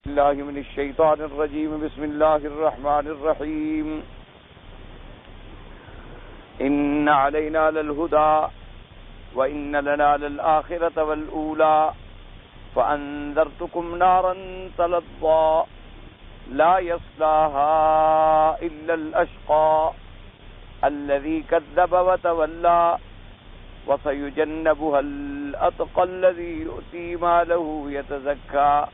الله من الشيطان الرجيم. بسم الله الرحمن الرحيم. إن علينا للهدى وإن لنا للآخرة والأولى فأنذرتكم نارا تلظى لا يصلاها إلا الأشقى الذي كذب وتولى وسيجنبها الأتقى الذي يؤتي ماله يتزكى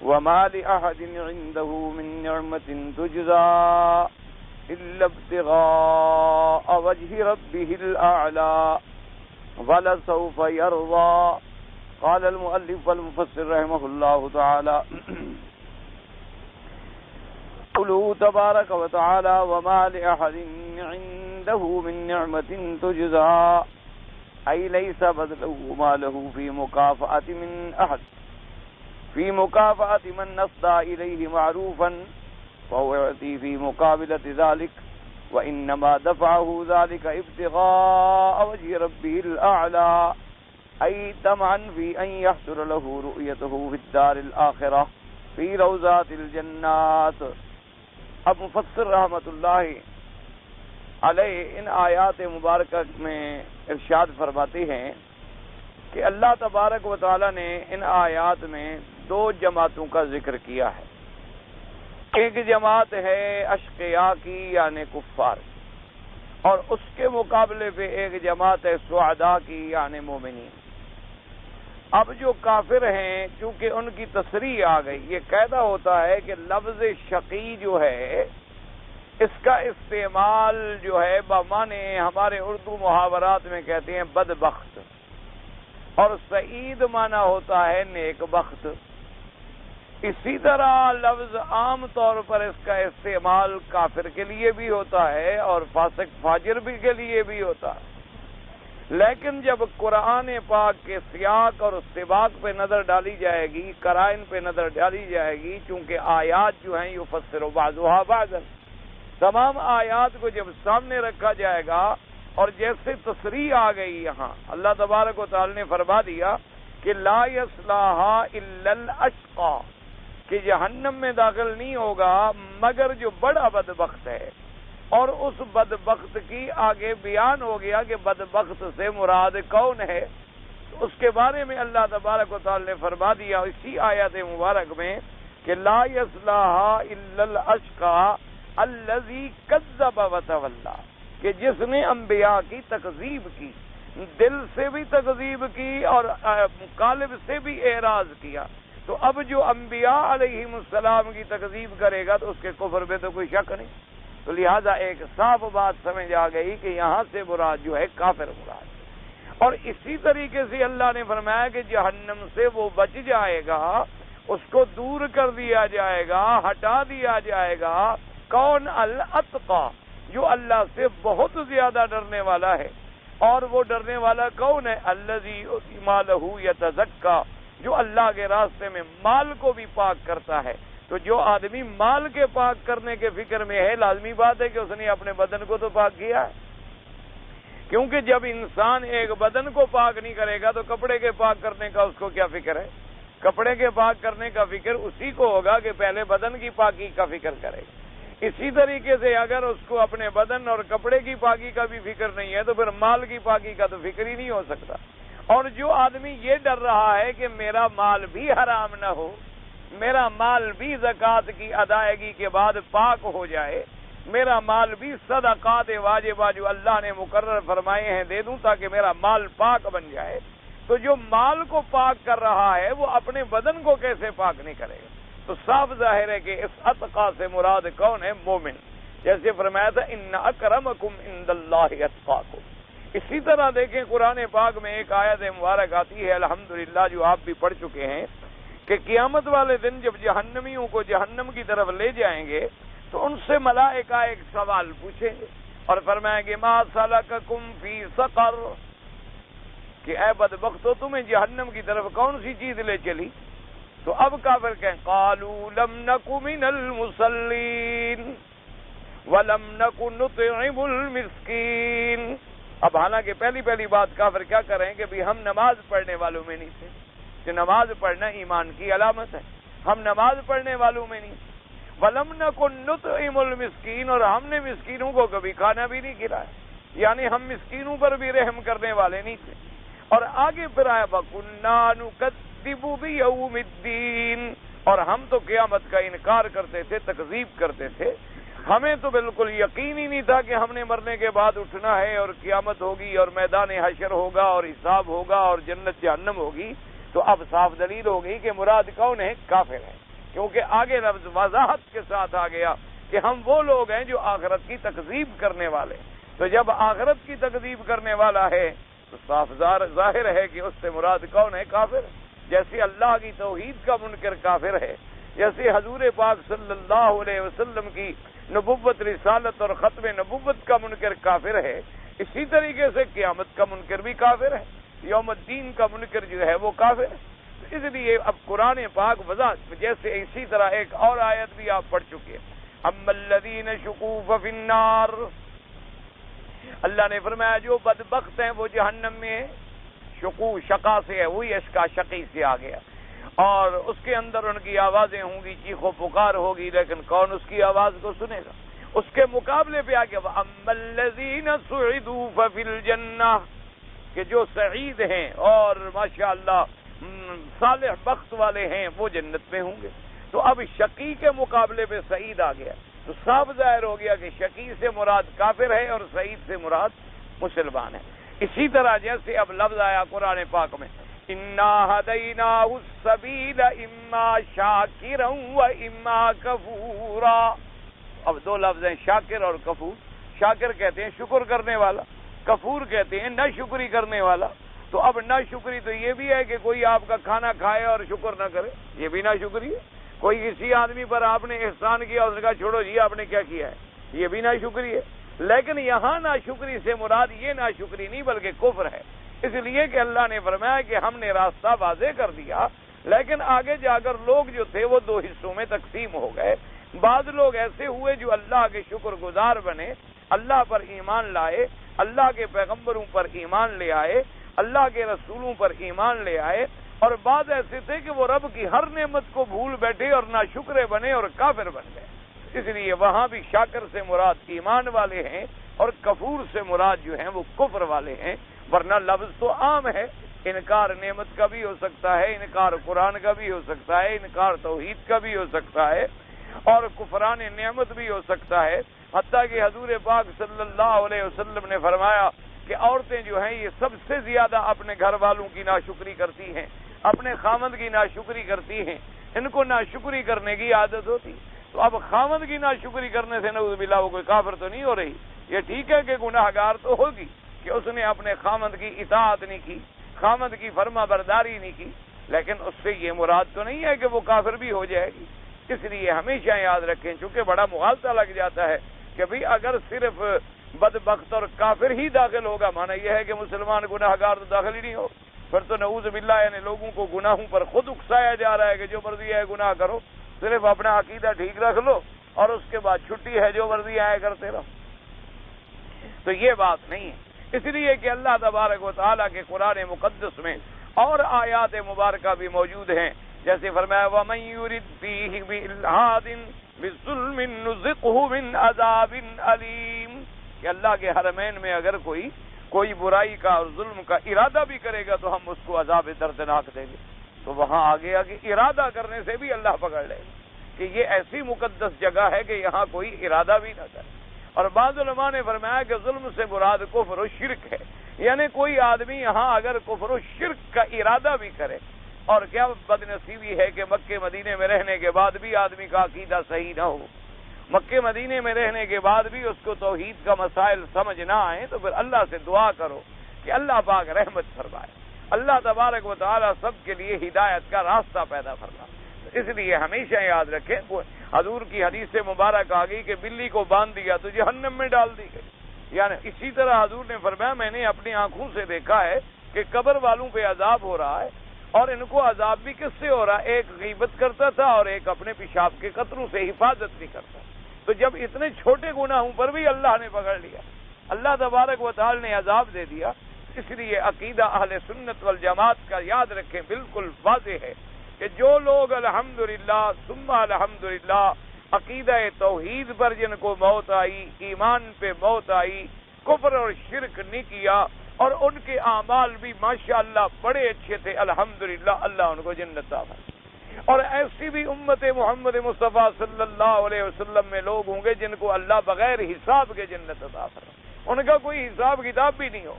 وما لأحد عنده من نعمة تجزى إلا ابتغاء وجه ربه الأعلى ولسوف يرضى. قال المؤلف والمفسر رحمه الله تعالى قوله تبارك وتعالى وما لأحد عنده من نعمة تجزى أي ليس بدله ما له في مكافأة من أحد في مكافأة من نصدى إليه معروفا فهو يعطي في مقابلة ذلك وإنما دفعه ذلك ابتغاء وجه ربه الأعلى أي طمعا في أن يحصل له رؤيته في الدار الآخرة في روضات الجنات. اب مفسر رحمۃ اللہ علیہ ان آیات مبارکہ میں ارشاد فرماتے ہیں کہ اللہ تبارک و تعالی نے ان آیات میں دو جماعتوں کا ذکر کیا ہے. ایک جماعت ہے اشقیاء کی یعنی کفار، اور اس کے مقابلے پہ ایک جماعت ہے سعداء کی یعنی مومنین. اب جو کافر ہیں چونکہ ان کی تصریح آ گئی، یہ قاعدہ ہوتا ہے کہ لفظ شقی جو ہے اس کا استعمال جو ہے بمعنی ہمارے اردو محاورات میں کہتے ہیں بدبخت، اور سعید معنی ہوتا ہے نیک بخت. اسی طرح لفظ عام طور پر اس کا استعمال کافر کے لیے بھی ہوتا ہے اور فاسق فاجر بھی کے لیے بھی ہوتا ہے. لیکن جب قرآن پاک کے سیاق اور سباق پہ نظر ڈالی جائے گی، قرائن پہ نظر ڈالی جائے گی، چونکہ آیات جو ہیں یفسر بعضها بعضا، تمام آیات کو جب سامنے رکھا جائے گا اور جیسے تصریح آ گئی یہاں اللہ تبارک و تعالی نے فرما دیا کہ لا یصلاھا الا الاشقى، کہ جہنم میں داخل نہیں ہوگا مگر جو بڑا بدبخت ہے. اور اس بدبخت کی آگے بیان ہو گیا کہ بدبخت سے مراد کون ہے. اس کے بارے میں اللہ تبارک و تعالی نے فرما دیا اسی آیت مبارک میں کہ لا یصلاھا الا الاشقى الذی کذب وتولی، کہ جس نے انبیاء کی تکذیب کی، دل سے بھی تکذیب کی اور قالب سے بھی اعراض کیا. تو اب جو انبیاء علیہم السلام کی تکذیب کرے گا تو اس کے کفر میں تو کوئی شک نہیں. تو لہذا ایک صاف بات سمجھ آ گئی کہ یہاں سے مراد جو ہے کافر مراد. اور اسی طریقے سے اللہ نے فرمایا کہ جہنم سے وہ بچ جائے گا، اس کو دور کر دیا جائے گا، ہٹا دیا جائے گا. کون؟ الاتقى، جو اللہ سے بہت زیادہ ڈرنے والا ہے. اور وہ ڈرنے والا کون ہے؟ الذی یؤتی مالہ یتزکیٰ، جو اللہ کے راستے میں مال کو بھی پاک کرتا ہے. تو جو آدمی مال کے پاک کرنے کے فکر میں ہے، لازمی بات ہے کہ اس نے اپنے بدن کو تو پاک کیا ہے. کیونکہ جب انسان ایک بدن کو پاک نہیں کرے گا تو کپڑے کے پاک کرنے کا اس کو کیا فکر ہے؟ کپڑے کے پاک کرنے کا فکر اسی کو ہوگا کہ پہلے بدن کی پاکی کا فکر کرے. اسی طریقے سے اگر اس کو اپنے بدن اور کپڑے کی پاکی کا بھی فکر نہیں ہے تو پھر مال کی پاکی کا تو فکر ہی نہیں ہو سکتا. اور جو آدمی یہ ڈر رہا ہے کہ میرا مال بھی حرام نہ ہو، میرا مال بھی زکوٰۃ کی ادائیگی کے بعد پاک ہو جائے، میرا مال بھی صدقات واجبہ جو اللہ نے مقرر فرمائے ہیں دے دوں تاکہ میرا مال پاک بن جائے، تو جو مال کو پاک کر رہا ہے وہ اپنے بدن کو کیسے پاک نہیں کرے گا؟ تو صاف ظاہر ہے کہ اس اتقیٰ سے مراد کون ہے؟ مومن. جیسے فرمایا تھا ان اکرمکم عند اللہ اتقاکم. اسی طرح دیکھیں قرآن پاک میں ایک آیت مبارک آتی ہے الحمدللہ جو آپ بھی پڑھ چکے ہیں کہ قیامت والے دن جب جہنمیوں کو جہنم کی طرف لے جائیں گے تو ان سے ملائکہ ایک سوال پوچھیں گے اور فرمائیں گے ما سلککم فی سقر، کہ اے بدبختو تمہیں جہنم کی طرف کون سی چیز لے چلی؟ تو اب کافر کہیں قالوا لم نک من المصلین وَلَمْ نَكُنْ نُطْعِمُ الْمِسْكِينَ. اب حالانکہ پہلی بات کافر کیا کریں کہ بھی ہم نماز پڑھنے والوں میں نہیں تھے، کہ نماز پڑھنا ایمان کی علامت ہے. ہم نماز پڑھنے والوں میں نہیں. وَلَمْ نَكُنْ نُطْعِمُ الْمِسْكِينَ، اور ہم نے مسکینوں کو کبھی کھانا بھی نہیں کھلایا، یعنی ہم مسکینوں پر بھی رحم کرنے والے نہیں تھے. اور آگے پھر آیا وَكُنَّا نُكَذِّبُ بِيَوْمِ الدِّينِ، اور ہم تو قیامت کا انکار کرتے تھے، تکذیب کرتے تھے. ہمیں تو بالکل یقین ہی نہیں تھا کہ ہم نے مرنے کے بعد اٹھنا ہے اور قیامت ہوگی اور میدان حشر ہوگا اور حساب ہوگا اور جنت جہنم ہوگی. تو اب صاف دلیل ہو گئی کہ مراد کون ہے؟ کافر ہے، کیونکہ آگے لفظ وضاحت کے ساتھ آ گیا کہ ہم وہ لوگ ہیں جو آخرت کی تکذیب کرنے والے. تو جب آخرت کی تکذیب کرنے والا ہے تو صاف ظاہر ہے کہ اس سے مراد کون ہے؟ کافر. جیسے اللہ کی توحید کا منکر کافر ہے، جیسے حضور پاک صلی اللہ علیہ وسلم کی نبوت، رسالت اور ختم نبوت کا منکر کافر ہے، اسی طریقے سے قیامت کا منکر بھی کافر ہے، یوم الدین کا منکر جو ہے وہ کافر ہے. اس لیے اب قرآن پاک وضاحت، جیسے اسی طرح ایک اور آیت بھی آپ پڑھ چکے ہیں، اما الذین شقوا ففی النار، اللہ نے فرمایا جو بدبخت ہیں وہ جہنم میں ہیں. شقو شقا سے ہے، وہی اس کا شقی سے آ گیا، اور اس کے اندر ان کی آوازیں ہوں گی، چیخ و پکار ہوگی، لیکن کون اس کی آواز کو سنے گا؟ اس کے مقابلے پہ آ گیا وَأَمَّا الَّذِينَ سُعِدُوا فَفِي الْجَنَّةِ، کہ جو سعید ہیں اور ماشاءاللہ صالح بخت والے ہیں وہ جنت میں ہوں گے. تو اب شقی کے مقابلے پہ سعید آ گیا، تو صاف ظاہر ہو گیا کہ شقی سے مراد کافر ہے اور سعید سے مراد مسلمان ہے. اسی طرح جیسے اب لفظ آیا قرآن پاک میں اِنَّا هَدَيْنَاهُ السَّبِيلَ إِمَّا شَاكِرًا وَإِمَّا كَفُورًا. اب دو لفظ ہیں، شاکر اور کفور. شاکر کہتے ہیں شکر کرنے والا، کفور کہتے ہیں ناشکری کرنے والا. تو اب ناشکری تو یہ بھی ہے کہ کوئی آپ کا کھانا کھائے اور شکر نہ کرے، یہ بھی ناشکری ہے. کوئی کسی آدمی پر آپ نے احسان کیا، اس نے کہا چھوڑو جی آپ نے کیا کیا ہے، یہ بھی ناشکری ہے. لیکن یہاں ناشکری سے مراد یہ ناشکری نہیں بلکہ کفر ہے، اس لیے کہ اللہ نے فرمایا کہ ہم نے راستہ واضح کر دیا، لیکن آگے جا کر لوگ جو تھے وہ دو حصوں میں تقسیم ہو گئے. بعض لوگ ایسے ہوئے جو اللہ کے شکر گزار بنے، اللہ پر ایمان لائے، اللہ کے پیغمبروں پر ایمان لے آئے، اللہ کے رسولوں پر ایمان لے آئے. اور بعض ایسے تھے کہ وہ رب کی ہر نعمت کو بھول بیٹھے اور ناشکرے بنے اور کافر بن گئے. اس لیے وہاں بھی شاکر سے مراد ایمان والے ہیں اور کفور سے مراد جو ہیں وہ کفر والے ہیں. ورنہ لفظ تو عام ہے، انکار نعمت کا بھی ہو سکتا ہے، انکار قرآن کا بھی ہو سکتا ہے، انکار توحید کا بھی ہو سکتا ہے، اور کفران نعمت بھی ہو سکتا ہے. حتیٰ کہ حضور پاک صلی اللہ علیہ وسلم نے فرمایا کہ عورتیں جو ہیں یہ سب سے زیادہ اپنے گھر والوں کی ناشکری کرتی ہیں، اپنے خامند کی ناشکری کرتی ہیں، ان کو ناشکری کرنے کی عادت ہوتی. تو اب خامند کی ناشکری کرنے سے نعوذ باللہ وہ کوئی کافر تو نہیں ہو رہی. یہ ٹھیک ہے کہ گناہ گار تو ہوگی کہ اس نے اپنے خامند کی اطاعت نہیں کی، خامند کی فرما برداری نہیں کی، لیکن اس سے یہ مراد تو نہیں ہے کہ وہ کافر بھی ہو جائے گی. اس لیے ہمیشہ یاد رکھیں، چونکہ بڑا مغالطہ لگ جاتا ہے کہ بھئی اگر صرف بدبخت اور کافر ہی داخل ہوگا، مانا یہ ہے کہ مسلمان گناہ گار تو داخل ہی نہیں ہو، پھر تو نعوذ باللہ یعنی لوگوں کو گناہوں پر خود اکسایا جا رہا ہے کہ جو مرضی ہے گناہ کرو، صرف اپنا عقیدہ ٹھیک رکھ لو اور اس کے بعد چھٹی ہے، جو مرضی آئے کرتے رہو. تو یہ بات نہیں ہے. اس لیے کہ اللہ تبارک و تعالیٰ کے قرآن مقدس میں اور آیات مبارکہ بھی موجود ہیں، جیسے فرمایا وَمَن يُرِدْ فِيهِ بِإِلْحَادٍ بِظُلْمٍ نُذِقْهُ مِنْ عَذَابٍ أَلِيمٍ، کہ اللہ کے حرمین میں اگر کوئی برائی کا اور ظلم کا ارادہ بھی کرے گا تو ہم اس کو عذاب دردناک دیں گے. تو وہاں آگے ارادہ کرنے سے بھی اللہ پکڑ لے گا کہ یہ ایسی مقدس جگہ ہے کہ یہاں کوئی ارادہ بھی نہ کرے. اور بعض علماء نے فرمایا کہ ظلم سے مراد کفر و شرک ہے، یعنی کوئی آدمی یہاں اگر کفر و شرک کا ارادہ بھی کرے، اور کیا بد نصیبی ہے کہ مکے مدینے میں رہنے کے بعد بھی آدمی کا عقیدہ صحیح نہ ہو، مکے مدینے میں رہنے کے بعد بھی اس کو توحید کا مسائل سمجھ نہ آئے، تو پھر اللہ سے دعا کرو کہ اللہ پاک رحمت فرمائے، اللہ تبارک و تعالی سب کے لیے ہدایت کا راستہ پیدا فرمائے. اس لیے ہمیشہ یاد رکھیں، حضور کی حدیث سے مبارک آ گئی کہ بلی کو باندھ دیا تو جہنم میں ڈال دی گئی. یعنی اسی طرح حضور نے فرمایا میں نے اپنی آنکھوں سے دیکھا ہے کہ قبر والوں پہ عذاب ہو رہا ہے، اور ان کو عذاب بھی کس سے ہو رہا ہے؟ ایک غیبت کرتا تھا اور ایک اپنے پیشاب کے قطروں سے حفاظت نہیں کرتا. تو جب اتنے چھوٹے گناہوں پر بھی اللہ نے پکڑ لیا، اللہ تبارک و تعالی نے عذاب دے دیا. اس لیے عقیدہ اہل سنت والجماعت کا یاد رکھیں بالکل واضح ہے کہ جو لوگ الحمدللہ ثم الحمدللہ عقیدہ توحید پر جن کو موت آئی، ایمان پہ موت آئی، کفر اور شرک نہیں کیا، اور ان کے اعمال بھی ماشاءاللہ بڑے اچھے تھے، الحمدللہ اللہ ان کو جنت عطا فرمائے۔ اور ایسی بھی امت محمد مصطفیٰ صلی اللہ علیہ وسلم میں لوگ ہوں گے جن کو اللہ بغیر حساب کے جنت عطا فرمائے، ان کا کوئی حساب کتاب بھی نہیں ہو۔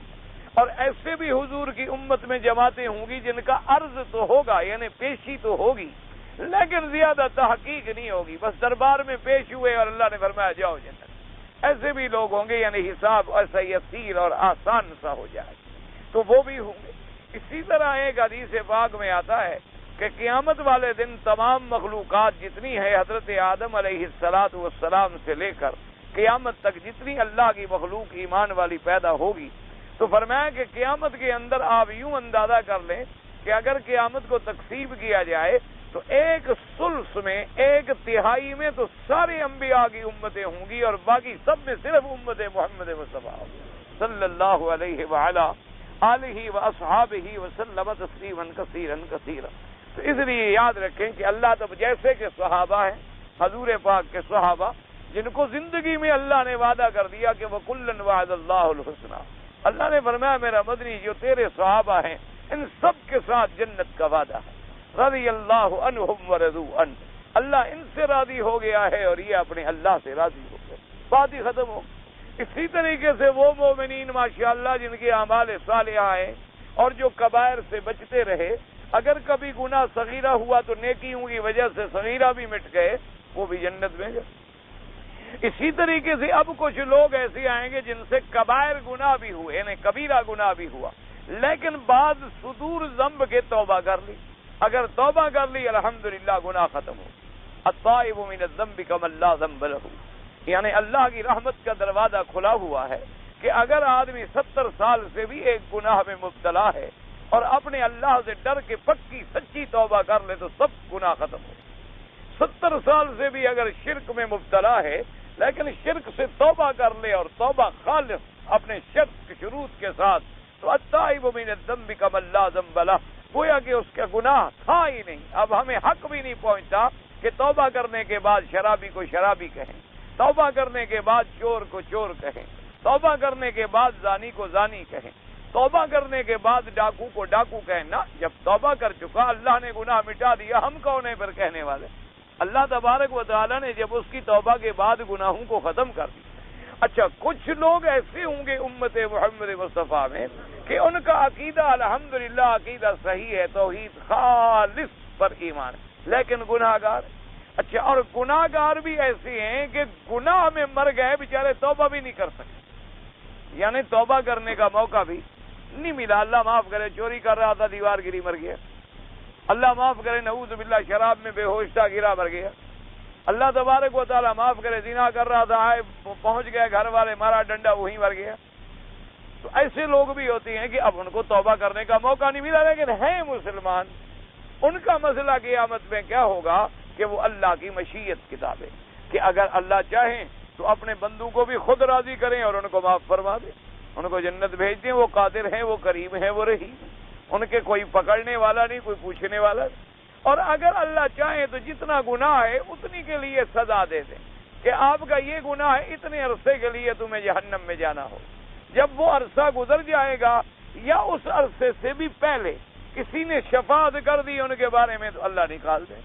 اور ایسے بھی حضور کی امت میں جماعتیں ہوں گی جن کا عرض تو ہوگا، یعنی پیشی تو ہوگی، لیکن زیادہ تحقیق نہیں ہوگی، بس دربار میں پیش ہوئے اور اللہ نے فرمایا جاؤ جنت۔ ایسے بھی لوگ ہوں گے یعنی حساب ایسا یسیر اور آسان سا ہو جائے، تو وہ بھی ہوں گے۔ اسی طرح ایک حدیث پاک میں آتا ہے کہ قیامت والے دن تمام مخلوقات جتنی ہے حضرت آدم علیہ السلام سے لے کر قیامت تک جتنی اللہ کی مخلوق ایمان والی پیدا ہوگی، تو فرمایا کہ قیامت کے اندر آپ یوں اندازہ کر لیں کہ اگر قیامت کو تقسیم کیا جائے تو ایک ثلث میں، ایک تہائی میں تو سارے انبیاء کی امتیں ہوں گی، اور باقی سب میں صرف امت محمد مصطفیٰ صلی اللہ علیہ وعلا آلہ واصحابہ وسلم تسلیما کثیرا کثیرا۔ تو اس لیے یاد رکھیں کہ اللہ تب جیسے کہ صحابہ ہیں، حضور پاک کے صحابہ جن کو زندگی میں اللہ نے وعدہ کر دیا کہ وَكُلًّا وَعَدَ اللَّهُ الْحُسْنَى، اللہ نے فرمایا میرا مدنی جو تیرے صحابہ ہیں ان سب کے ساتھ جنت کا وعدہ ہے، رضی اللہ عنہم ورضوا عنہ، اللہ ان سے راضی ہو گیا ہے اور یہ اپنے اللہ سے راضی ہو گئے، بات ہی ختم ہو۔ اسی طریقے سے وہ مومنین ماشاءاللہ جن کے اعمال صالحہ ہیں اور جو کبائر سے بچتے رہے، اگر کبھی گناہ صغیرہ ہوا تو نیکیوں کی وجہ سے صغیرہ بھی مٹ گئے، وہ بھی جنت میں گئے۔ اسی طریقے سے اب کچھ لوگ ایسے آئیں گے جن سے کبائر گناہ بھی ہوئے، یعنی کبیرہ گناہ بھی ہوا، لیکن بعض صدور ذنب کے توبہ کر لی، اگر توبہ کر لی الحمدللہ گناہ ختم ہو۔ التائب من الذنب کمن لا ذنب لہ، یعنی اللہ کی رحمت کا دروازہ کھلا ہوا ہے کہ اگر آدمی 70 سال سے بھی ایک گناہ میں مبتلا ہے اور اپنے اللہ سے ڈر کے پکی سچی توبہ کر لے تو سب گناہ ختم ہو۔ 70 سال سے بھی اگر شرک میں مبتلا ہے لیکن شرک سے توبہ کر لے اور توبہ خالص اپنے شرک کے شروط کے ساتھ، تو التائب من الذنب کمن لا ذنب لہ، گویا کہ اس کا گناہ تھا ہی نہیں۔ اب ہمیں حق بھی نہیں پہنچتا کہ توبہ کرنے کے بعد شرابی کو شرابی کہیں، توبہ کرنے کے بعد چور کو چور کہیں، توبہ کرنے کے بعد زانی کو زانی کہیں، توبہ کرنے کے بعد ڈاکو کو ڈاکو کہیں۔ نہ، جب توبہ کر چکا اللہ نے گناہ مٹا دیا، ہم کون ہیں پھر کہنے والے؟ اللہ تبارک و تعالیٰ نے جب اس کی توبہ کے بعد گناہوں کو ختم کر دیا۔ اچھا، کچھ لوگ ایسے ہوں گے امت محمد مصطفیٰ میں کہ ان کا عقیدہ الحمدللہ عقیدہ صحیح ہے، توحید خالص پر ایمان ہے، لیکن گناہ گار۔ اچھا، اور گناہ گار بھی ایسے ہیں کہ گناہ میں مر گئے بیچارے، توبہ بھی نہیں کر سکتے، یعنی توبہ کرنے کا موقع بھی نہیں ملا۔ اللہ معاف کرے، چوری کر رہا تھا دیوار گری مر گیا، اللہ معاف کرے نعوذ باللہ شراب میں بے ہوش تھا گرا مر گیا، اللہ تبارک و تعالیٰ معاف کرے زنا کر رہا تھا، آئے پہنچ گئے گھر والے مارا ڈنڈا وہیں مر گیا۔ تو ایسے لوگ بھی ہوتے ہیں کہ اب ان کو توبہ کرنے کا موقع نہیں ملا لیکن ہیں مسلمان، ان کا مسئلہ قیامت میں کیا ہوگا کہ وہ اللہ کی مشیت کتاب ہے کہ اگر اللہ چاہیں تو اپنے بندوں کو بھی خود راضی کریں اور ان کو معاف فرما دیں، ان کو جنت بھیج دیں، وہ قادر ہیں، وہ کریم ہیں، وہ رحیم، ان کے کوئی پکڑنے والا نہیں، کوئی پوچھنے والا نہیں۔ اور اگر اللہ چاہیں تو جتنا گناہ ہے اتنی کے لیے سزا دے دیں کہ آپ کا یہ گناہ ہے، اتنے عرصے کے لیے تمہیں جہنم میں جانا ہو۔ جب وہ عرصہ گزر جائے گا یا اس عرصے سے بھی پہلے کسی نے شفاعت کر دی ان کے بارے میں تو اللہ نکال دے۔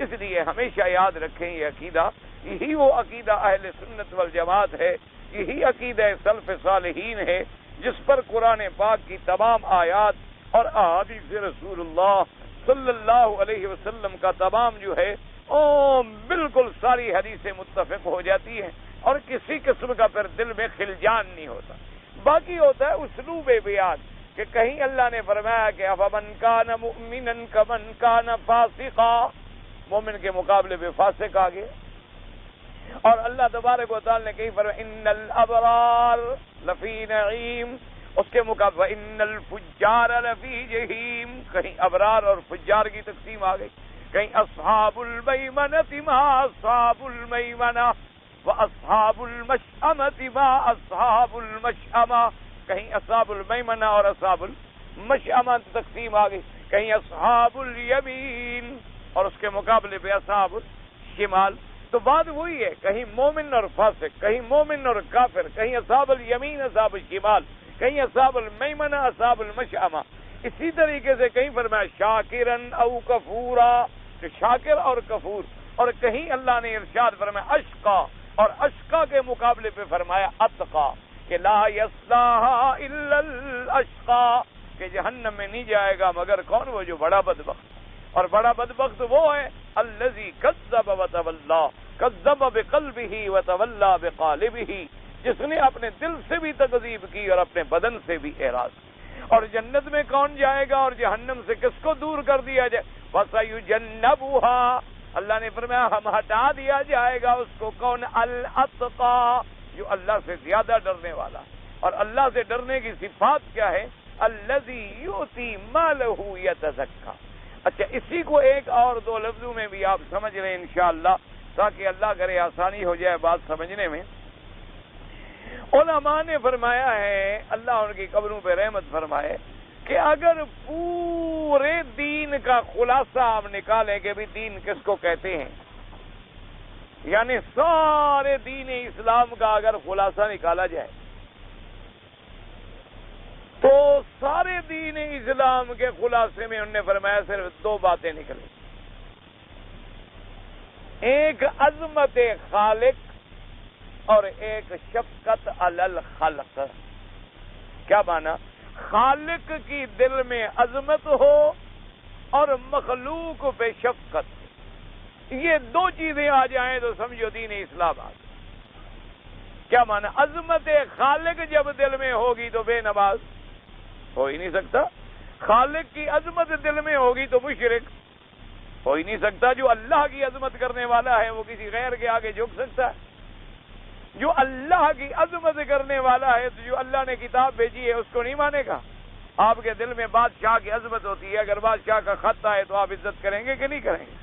اس لیے ہمیشہ یاد رکھیں یہ عقیدہ، یہی وہ عقیدہ اہل سنت والجماعت ہے، یہی عقیدہ سلف صالحین ہے جس پر قرآن پاک کی تمام آیات اور احادیث رسول اللہ صلی اللہ علیہ وسلم کا تمام جو ہے بالکل ساری حدیثیں متفق ہو جاتی ہیں، اور کسی قسم کا پھر دل میں خلجان نہیں ہوتا۔ باقی ہوتا ہے اسلوب بیان کہ کہیں اللہ نے فرمایا کہ افمن کان مؤمنا کمن کان فاسقا، مومن کے مقابلے میں فاسق آ گئے، اور اللہ تبارک و تعالی نے کہیں فرمایا ان الابرار لفی نعیم، اس کے مقابلے ان الفجار لفی جہیم، کہیں ابرار اور فجار کی تقسیم آ گئی، کہیں اصحاب المیمنۃ ما اصحاب المیمنہ واصحاب المشأمۃ ما اصحاب المشأمہ، کہیں اصحاب المیمنہ اور اصحاب المشأمہ تقسیم آ گئی۔ کہیں اصحاب الیمین اور اس کے مقابلے پہ اصحاب الشمال. تو بات وہی ہے، کہیں مومن اور فاسق، کہیں مومن اور کافر، کہیں اصحاب الیمین اصحاب الشمال، کہیں اصحاب المیمنہ اصحاب المشأمہ. اسی طریقے سے کہیں فرمایا شاکرن او کفورا، شاکر اور کفور. اور کہیں اللہ نے ارشاد فرمایا اشقا، اور اشقا کے مقابلے پہ فرمایا اتقا، کہ لا یصلاھا الا الاشقا، کہ جہنم میں نہیں جائے گا مگر کون؟ وہ جو بڑا بدبخت. اور بڑا بدبخت وہ ہے الذی کذب وتولی، کذب بقلبہ وتولی بقالبہ، جس نے اپنے دل سے بھی تکذیب کی اور اپنے بدن سے بھی اعراض. اور جنت میں کون جائے گا اور جہنم سے کس کو دور کر دیا جائے؟ وَسَيُجَنَّبُهَا، اللہ نے فرمایا ہم ہٹا دیا جائے گا اس کو. کون؟ الاتقا، جو اللہ سے زیادہ ڈرنے والا. اور اللہ سے ڈرنے کی صفات کیا ہے؟ الذی یؤتی مالہ یتزکا. اچھا، اسی کو ایک اور دو لفظوں میں بھی آپ سمجھ لیں انشاءاللہ، تاکہ اللہ کرے آسانی ہو جائے بات سمجھنے میں. علماء نے فرمایا ہے، اللہ ان کی قبروں پہ رحمت فرمائے، کہ اگر پورے دین کا خلاصہ آپ نکالیں کہ بھی دین کس کو کہتے ہیں، یعنی سارے دین اسلام کا اگر خلاصہ نکالا جائے تو سارے دین اسلام کے خلاصے میں انہوں نے فرمایا صرف دو باتیں نکلیں. ایک عظمت خالق اور ایک شفقت علی الخلق. کیا معنی؟ خالق کی دل میں عظمت ہو اور مخلوق پہ شفقت، یہ دو چیزیں آ جائیں تو سمجھو دین اسلام آ گیا. کیا معنی؟ عظمت خالق جب دل میں ہوگی تو بے نماز ہو ہی نہیں سکتا. خالق کی عظمت دل میں ہوگی تو مشرک ہو ہی نہیں سکتا. جو اللہ کی عظمت کرنے والا ہے وہ کسی غیر کے آگے جھک سکتا ہے؟ جو اللہ کی عظمت کرنے والا ہے تو جو اللہ نے کتاب بھیجی ہے اس کو نہیں مانے گا؟ آپ کے دل میں بادشاہ کی عظمت ہوتی ہے، اگر بادشاہ کا خط آئے تو آپ عزت کریں گے کہ نہیں کریں گے؟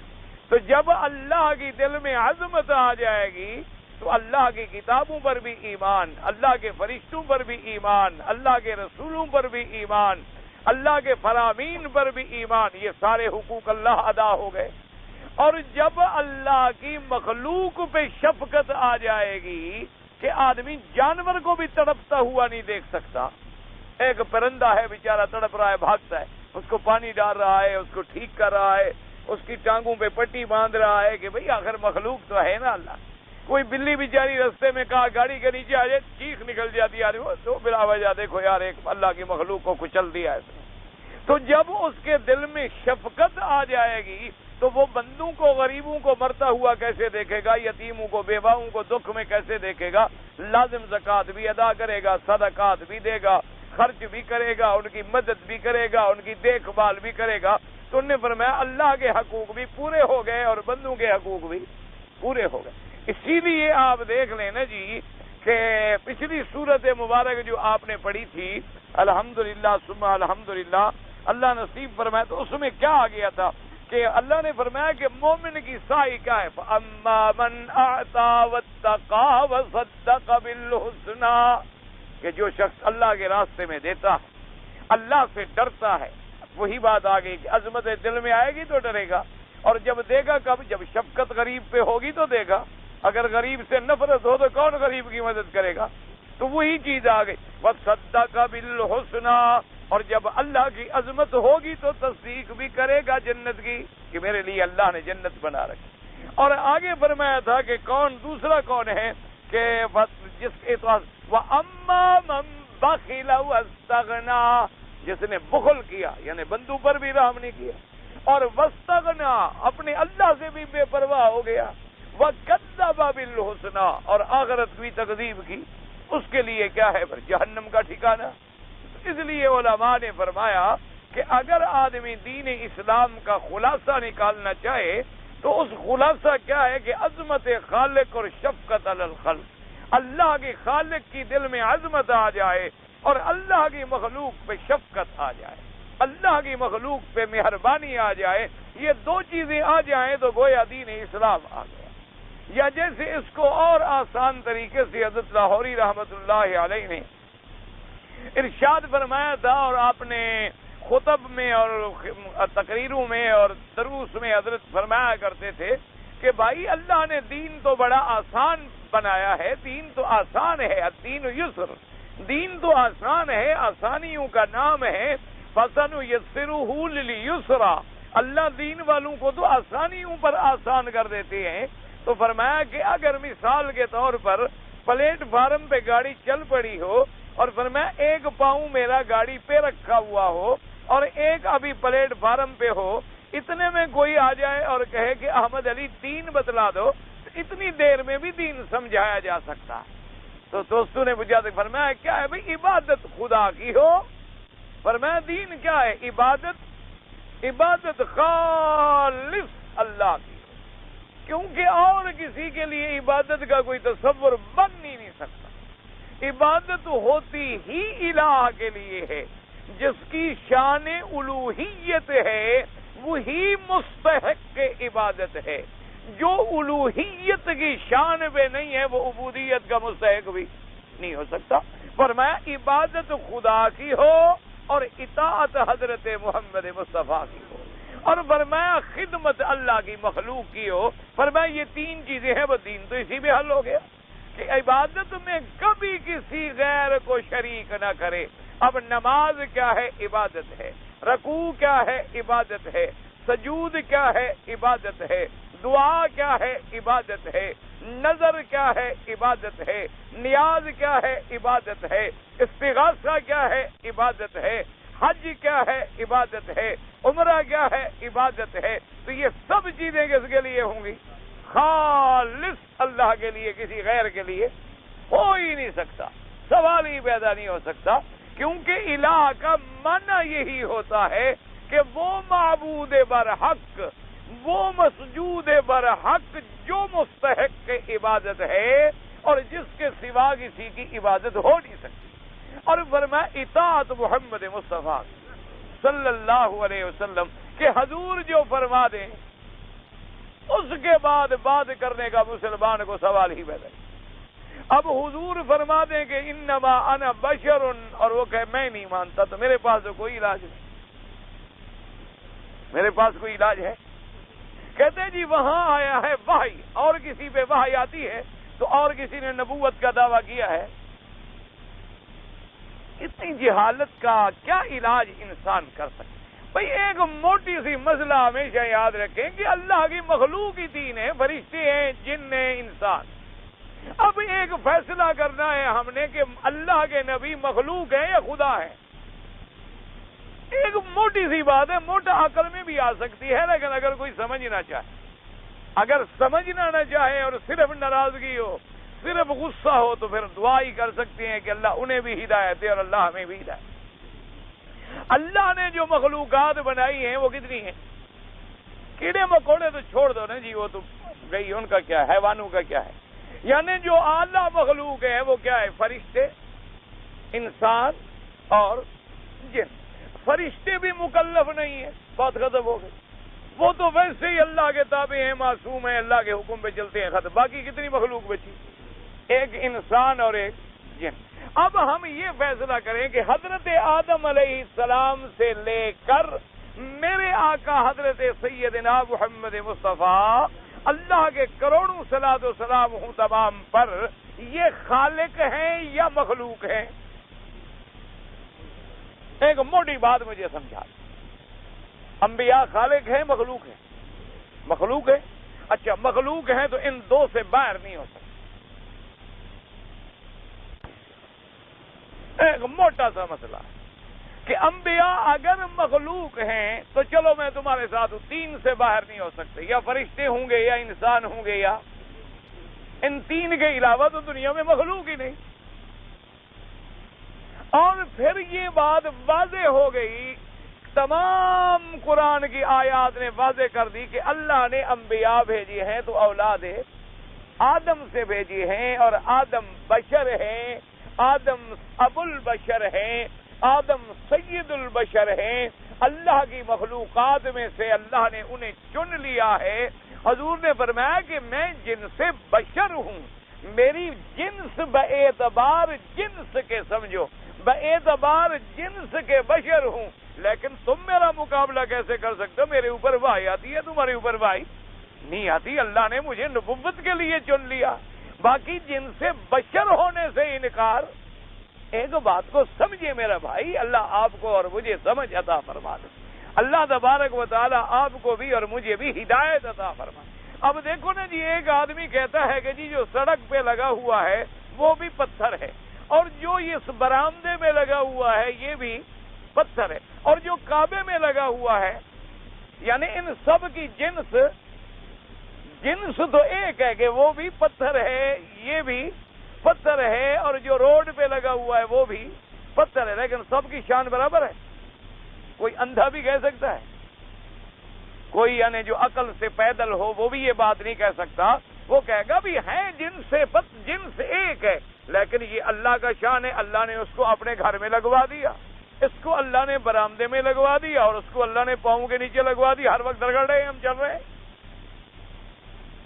تو جب اللہ کی دل میں عظمت آ جائے گی تو اللہ کی کتابوں پر بھی ایمان، اللہ کے فرشتوں پر بھی ایمان، اللہ کے رسولوں پر بھی ایمان، اللہ کے فرامین پر بھی ایمان، یہ سارے حقوق اللہ ادا ہو گئے. اور جب اللہ کی مخلوق پہ شفقت آ جائے گی کہ آدمی جانور کو بھی تڑپتا ہوا نہیں دیکھ سکتا. ایک پرندہ ہے بیچارہ تڑپ رہا ہے، بھاگتا ہے، اس کو پانی ڈال رہا ہے، اس کو ٹھیک کر رہا ہے، اس کی ٹانگوں پہ پٹی باندھ رہا ہے کہ بھئی آخر مخلوق تو ہے نا اللہ. کوئی بلی بیچاری رستے میں کہا گاڑی کے نیچے آ جائے، چیخ نکل جاتی ہے، وہ تو بلا وجہ دیکھو یار ایک اللہ کی مخلوق کو کچل دیا اس نے. تو جب اس کے دل میں شفقت آ جائے گی تو وہ بندوں کو، غریبوں کو مرتا ہوا کیسے دیکھے گا، یتیموں کو، بیواؤں کو دکھ میں کیسے دیکھے گا، لازم زکوٰۃ بھی ادا کرے گا، صدقات بھی دے گا، خرچ بھی کرے گا، ان کی مدد بھی کرے گا، ان کی دیکھ بھال بھی کرے گا. تو انہوں نے فرمایا اللہ کے حقوق بھی پورے ہو گئے اور بندوں کے حقوق بھی پورے ہو گئے. اسی لیے آپ دیکھ لیں نا جی کہ پچھلی سورت مبارک جو آپ نے پڑھی تھی الحمدللہ ثم الحمدللہ، اللہ نصیب فرمایا، تو اس میں کیا آ گیا تھا کہ اللہ نے فرمایا کہ مومن کی سائی کیا ہے؟ فَأَمَّا مَنْ أَعْطَى وَاتَّقَى وَصَدَّقَ بِالْحُسْنَى، کہ جو شخص اللہ کے راستے میں دیتا ہے، اللہ سے ڈرتا ہے. وہی بات آ گئی کہ عظمت دل میں آئے گی تو ڈرے گا. اور جب دے گا کب؟ جب شفقت غریب پہ ہوگی تو دے گا. اگر غریب سے نفرت ہو تو کون غریب کی مدد کرے گا؟ تو وہی چیز آ گئی. وَصَدَّقَ بِالْحُسْنَى، اور جب اللہ کی عظمت ہوگی تو تصدیق بھی کرے گا جنت کی کہ میرے لیے اللہ نے جنت بنا رکھی. اور آگے فرمایا تھا کہ کون دوسرا کون ہے کہ جس کے وَأَمَّا مَن بَخِلَ وَاسْتَغْنَىٰ، جس نے بخل کیا یعنی بندوں پر بھی رحم نہیں کیا، اور وَاسْتَغْنَىٰ اپنے اللہ سے بھی بے پرواہ ہو گیا، وَكَذَّبَ بِالْحُسْنَىٰ اور آخرت بھی تکذیب کی، اس کے لیے کیا ہے؟ پھر جہنم کا ٹھکانہ. اس لیے علماء نے فرمایا کہ اگر آدمی دین اسلام کا خلاصہ نکالنا چاہے تو اس خلاصہ کیا ہے کہ عظمت خالق اور شفقت علی الخلق. اللہ کے خالق کی دل میں عظمت آ جائے اور اللہ کی مخلوق پہ شفقت آ جائے، اللہ کی مخلوق پہ مہربانی آ جائے. یہ دو چیزیں آ جائیں تو گویا دین اسلام آ گیا. یا جیسے اس کو اور آسان طریقے سے حضرت لاہوری رحمت اللہ علیہ نے ارشاد فرمایا تھا اور آپ نے خطب میں اور تقریروں میں اور دروس میں حضرت فرمایا کرتے تھے کہ بھائی اللہ نے دین تو بڑا آسان بنایا ہے، دین تو آسان ہے، الدین یسر، دین تو آسان ہے، آسانیوں کا نام ہے، فَسَنُيَسِّرُهُ لِلْيُسْرَىٰ، اللہ دین والوں کو تو آسانیوں پر آسان کر دیتے ہیں۔ تو فرمایا کہ اگر مثال کے طور پر پلیٹ فارم پہ گاڑی چل پڑی ہو اور فرمایا ایک پاؤں میرا گاڑی پہ رکھا ہوا ہو اور ایک ابھی پلیٹ فارم پہ ہو، اتنے میں کوئی آ جائے اور کہے کہ احمد علی دین بتلا دو، اتنی دیر میں بھی دین سمجھایا جا سکتا ہے۔ تو دوستوں نے مجھے فرمایا کیا ہے بھئی؟ عبادت خدا کی ہو۔ فرمایا دین کیا ہے؟ عبادت خالص اللہ کی، کیونکہ اور کسی کے لیے عبادت کا کوئی تصور بن ہی نہیں سکتا۔ عبادت ہوتی ہی الہ کے لیے ہے، جس کی شان الوہیت ہے وہی مستحق عبادت ہے، جو الوہیت کی شان پہ نہیں ہے وہ عبودیت کا مستحق بھی نہیں ہو سکتا۔ فرمایا عبادت خدا کی ہو اور اطاعت حضرت محمد مصطفیٰ کی ہو، اور فرمایا خدمت اللہ کی مخلوق کی ہو۔ فرمایا یہ تین چیزیں ہیں، وہ دین تو اسی میں حل ہو گیا کہ عبادت میں کبھی کسی غیر کو شریک نہ کرے۔ اب نماز کیا ہے؟ عبادت ہے۔ رکوع کیا ہے؟ عبادت ہے۔ سجود کیا ہے؟ عبادت ہے۔ دعا کیا ہے؟ عبادت ہے۔ نظر کیا ہے؟ عبادت ہے۔ نیاز کیا ہے؟ عبادت ہے۔ استغاثہ کیا ہے؟ عبادت ہے۔ حج کیا ہے؟ عبادت ہے۔ عمرہ کیا ہے؟ عبادت ہے۔ تو یہ سب چیزیں کس کے لیے ہوں گی؟ خالص اللہ کے لیے، کسی غیر کے لیے ہو ہی نہیں سکتا، سوال ہی پیدا نہیں ہو سکتا، کیونکہ الہ کا معنی یہی ہوتا ہے کہ وہ معبود برحق، وہ مسجود برحق جو مستحق عبادت ہے اور جس کے سوا کسی کی عبادت ہو نہیں سکتی۔ اور فرمایا اطاعت محمد مصطفیٰ صلی اللہ علیہ وسلم کہ حضور جو فرما دیں اس کے بعد بات کرنے کا مسلمان کو سوال ہی پیدا نہیں۔ اب حضور فرما دیں کہ انما انا بشر، اور وہ کہے میں نہیں مانتا تو میرے پاس تو کوئی علاج نہیں، میرے پاس کوئی علاج ہے؟ کہتے ہیں جی وہاں آیا ہے وحی، اور کسی پہ وحی آتی ہے تو اور کسی نے نبوت کا دعویٰ کیا ہے۔ اتنی جہالت کا کیا علاج انسان کر سکتا؟ بھئی ایک موٹی سی مسئلہ ہمیشہ یاد رکھیں کہ اللہ کی مخلوق ہی تین ہے، فرشتے ہیں، جن ہیں، انسان۔ اب ایک فیصلہ کرنا ہے ہم نے کہ اللہ کے نبی مخلوق ہیں یا خدا ہے۔ ایک موٹی سی بات ہے، موٹا عقل میں بھی آ سکتی ہے، لیکن اگر کوئی سمجھنا چاہے، اگر سمجھنا نہ چاہے اور صرف ناراضگی ہو، صرف غصہ ہو، تو پھر دعا ہی کر سکتے ہیں کہ اللہ انہیں بھی ہدایت دے اور اللہ ہمیں بھی ہدایت۔ اللہ نے جو مخلوقات بنائی ہیں وہ کتنی ہیں؟ کیڑے مکوڑے تو چھوڑ دو نا جی، وہ تو گئی، ان کا کیا ہے، حیوانوں کا کیا ہے؟ یعنی جو اعلیٰ مخلوق ہے وہ کیا ہے؟ فرشتے، انسان اور جن۔ فرشتے بھی مکلف نہیں ہیں، بات ختم ہو گئی، وہ تو ویسے ہی اللہ کے تابع ہیں، معصوم ہیں، اللہ کے حکم پہ چلتے ہیں، ختم۔ باقی کتنی مخلوق بچی؟ ایک انسان اور ایک جن۔ اب ہم یہ فیصلہ کریں کہ حضرت آدم علیہ السلام سے لے کر میرے آقا حضرت سیدنا محمد مصطفیٰ اللہ کے کروڑوں صلاۃ و سلام ہوں تمام پر، یہ خالق ہیں یا مخلوق ہیں؟ ایک موٹی بات مجھے سمجھا، انبیاء خالق ہیں، مخلوق ہیں؟ مخلوق ہے۔ اچھا مخلوق ہیں تو ان دو سے باہر نہیں ہو سکتا۔ ایک موٹا سا مسئلہ کہ انبیاء اگر مخلوق ہیں تو چلو میں تمہارے ساتھ ہوں، تین سے باہر نہیں ہو سکتے، یا فرشتے ہوں گے یا انسان ہوں گے یا ان تین کے علاوہ تو دنیا میں مخلوق ہی نہیں۔ اور پھر یہ بات واضح ہو گئی، تمام قرآن کی آیات نے واضح کر دی کہ اللہ نے انبیاء بھیجی ہیں تو اولاد آدم سے بھیجی ہیں، اور آدم بشر ہیں، آدم ابو البشر ہیں، آدم سید البشر ہیں، اللہ کی مخلوقات میں سے اللہ نے انہیں چن لیا ہے۔ حضور نے فرمایا کہ میں جن سے بشر ہوں، میری جنس باعتبار جنس کے سمجھو، باعتبار جنس کے بشر ہوں، لیکن تم میرا مقابلہ کیسے کر سکتے ہو؟ میرے اوپر وحی آتی ہے، تمہارے اوپر وحی نہیں آتی۔ اللہ نے مجھے نبوت کے لیے چن لیا، باقی جن سے بشر ہونے سے انکار۔ ایک بات کو سمجھے میرا بھائی، اللہ آپ کو اور مجھے سمجھ عطا فرما دے۔ اللہ تبارک و تعالی آپ کو بھی اور مجھے بھی ہدایت عطا فرمائے۔ اب دیکھو نا جی، ایک آدمی کہتا ہے کہ جی جو سڑک پہ لگا ہوا ہے وہ بھی پتھر ہے، اور جو اس برآمدے میں لگا ہوا ہے یہ بھی پتھر ہے، اور جو کعبے میں لگا ہوا ہے، یعنی ان سب کی جنس تو ایک ہے کہ وہ بھی پتھر ہے، یہ بھی پتھر ہے، اور جو روڈ پہ لگا ہوا ہے وہ بھی پتھر ہے، لیکن سب کی شان برابر ہے؟ کوئی اندھا بھی کہہ سکتا ہے؟ کوئی یعنی جو عقل سے پیدل ہو وہ بھی یہ بات نہیں کہہ سکتا۔ وہ کہے گا بھی ہیں جنس ایک ہے، لیکن یہ اللہ کا شان ہے، اللہ نے اس کو اپنے گھر میں لگوا دیا، اس کو اللہ نے برآمدے میں لگوا دیا، اور اس کو اللہ نے پاؤں کے نیچے لگوا دیا، ہر وقت رگڑ رہے ہیں ہم، چل رہے ہیں۔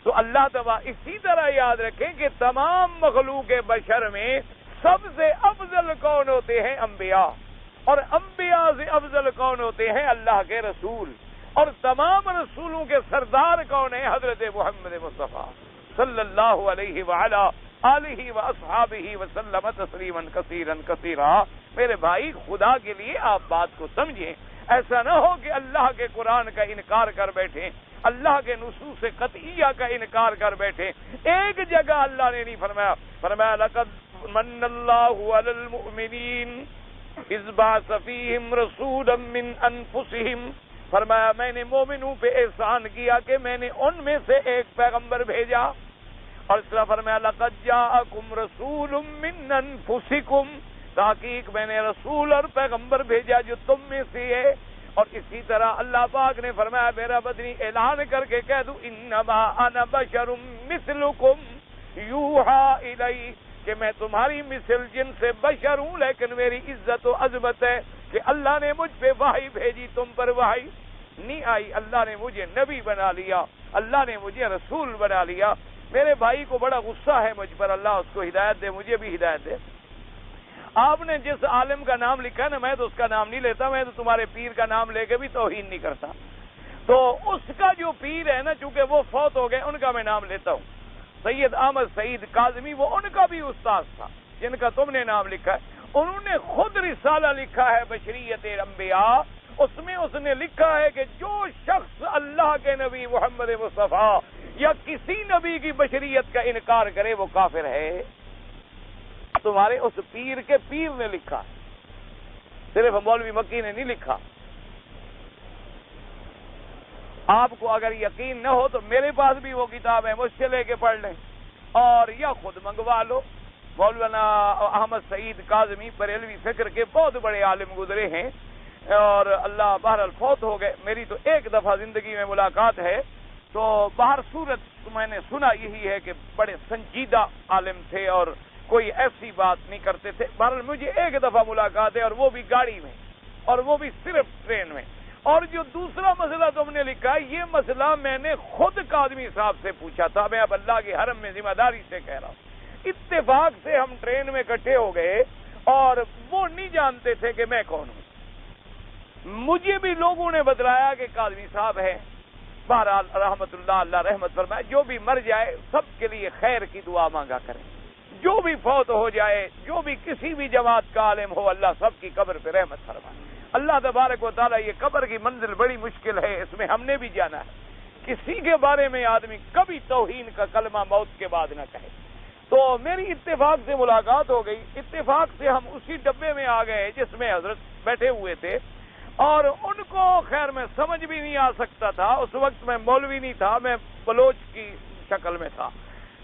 تو اللہ تعالیٰ اسی طرح یاد رکھیں کہ تمام مخلوق بشر میں سب سے افضل کون ہوتے ہیں؟ انبیاء، اور انبیاء سے افضل کون ہوتے ہیں؟ اللہ کے رسول، اور تمام رسولوں کے سردار کون ہیں؟ حضرت محمد مصطفیٰ صلی اللہ علیہ وعلا آلہ واصحابہ وسلم تسلیما کثیرا کثیرا۔ میرے بھائی، خدا کے لیے آپ بات کو سمجھیں، ایسا نہ ہو کہ اللہ کے قرآن کا انکار کر بیٹھیں، اللہ کے نصوص قطعیہ کا انکار کر بیٹھیں۔ ایک جگہ اللہ نے نہیں فرمایا لقد من اللہ علی المؤمنین اذ بعث فیہم رسولا من انفسہم، فرمایا میں نے مومنوں پہ احسان کیا کہ میں نے ان میں سے ایک پیغمبر بھیجا، اور اس طرح فرمایا لقد جاءکم رسول من انفسکم، تحقیق میں نے رسول اور پیغمبر بھیجا جو تم میں سے ہے۔ اور اسی طرح اللہ پاک نے فرمایا میرا بدنی اعلان کر کے کہہ دوں انما انا بشر مثلکم یوحى الی، کہ میں تمہاری مثل جن سے بشر ہوں، لیکن میری عزت و عظمت ہے کہ اللہ نے مجھ پہ وحی بھیجی، تم پر وحی نہیں آئی۔ اللہ نے مجھے نبی بنا لیا، اللہ نے مجھے رسول بنا لیا۔ میرے بھائی کو بڑا غصہ ہے مجھ پر، اللہ اس کو ہدایت دے، مجھے بھی ہدایت دے۔ آپ نے جس عالم کا نام لکھا ہے نا، میں تو اس کا نام نہیں لیتا، میں تو تمہارے پیر کا نام لے کے بھی توہین نہیں کرتا۔ تو اس کا جو پیر ہے نا، چونکہ وہ فوت ہو گئے، ان کا میں نام لیتا ہوں۔ سید احمد سعید کاظمی، وہ ان کا بھی استاد تھا جن کا تم نے نام لکھا ہے۔ انہوں نے خود رسالہ لکھا ہے بشریت انبیاء، اس میں اس نے لکھا ہے کہ جو شخص اللہ کے نبی محمد مصطفیٰ یا کسی نبی کی بشریت کا انکار کرے وہ کافر ہے۔ تمہارے اس پیر کے پیر نے لکھا، صرف مولوی مکی نے نہیں لکھا۔ آپ کو اگر یقین نہ ہو تو میرے پاس بھی وہ کتاب ہے، مجھ سے لے کے پڑھ لیں، اور یا خود منگوا لو۔ مولانا احمد سعید کاظمی بریلوی فکر کے بہت بڑے عالم گزرے ہیں، اور اللہ بہرحال فوت ہو گئے۔ میری تو ایک دفعہ زندگی میں ملاقات ہے، تو باہر صورت میں نے سنا یہی ہے کہ بڑے سنجیدہ عالم تھے اور کوئی ایسی بات نہیں کرتے تھے۔ بہرحال مجھے ایک دفعہ ملاقات ہے، اور وہ بھی گاڑی میں، اور وہ بھی صرف ٹرین میں۔ اور جو دوسرا مسئلہ تم نے لکھا ہے، یہ مسئلہ میں نے خود کاظمی صاحب سے پوچھا تھا، میں اب اللہ کے حرم میں ذمہ داری سے کہہ رہا ہوں۔ اتفاق سے ہم ٹرین میں اکٹھے ہو گئے، اور وہ نہیں جانتے تھے کہ میں کون ہوں۔ مجھے بھی لوگوں نے بتلایا کہ کاظمی صاحب ہے۔ بہرحال رحمت اللہ رحمت فرمائے، جو بھی مر جائے سب کے لیے خیر کی دعا مانگا کریں، جو بھی فوت ہو جائے، جو بھی کسی بھی جماعت کا عالم ہو، اللہ سب کی قبر پہ رحمت فرمائے۔ اللہ تبارک و تعالیٰ، یہ قبر کی منزل بڑی مشکل ہے، اس میں ہم نے بھی جانا ہے۔ کسی کے بارے میں آدمی کبھی توہین کا کلمہ موت کے بعد نہ کہے۔ تو میری اتفاق سے ملاقات ہو گئی، اتفاق سے ہم اسی ڈبے میں آ گئے جس میں حضرت بیٹھے ہوئے تھے، اور ان کو خیر میں سمجھ بھی نہیں آ سکتا تھا۔ اس وقت میں مولوی نہیں تھا، میں بلوچ کی شکل میں تھا،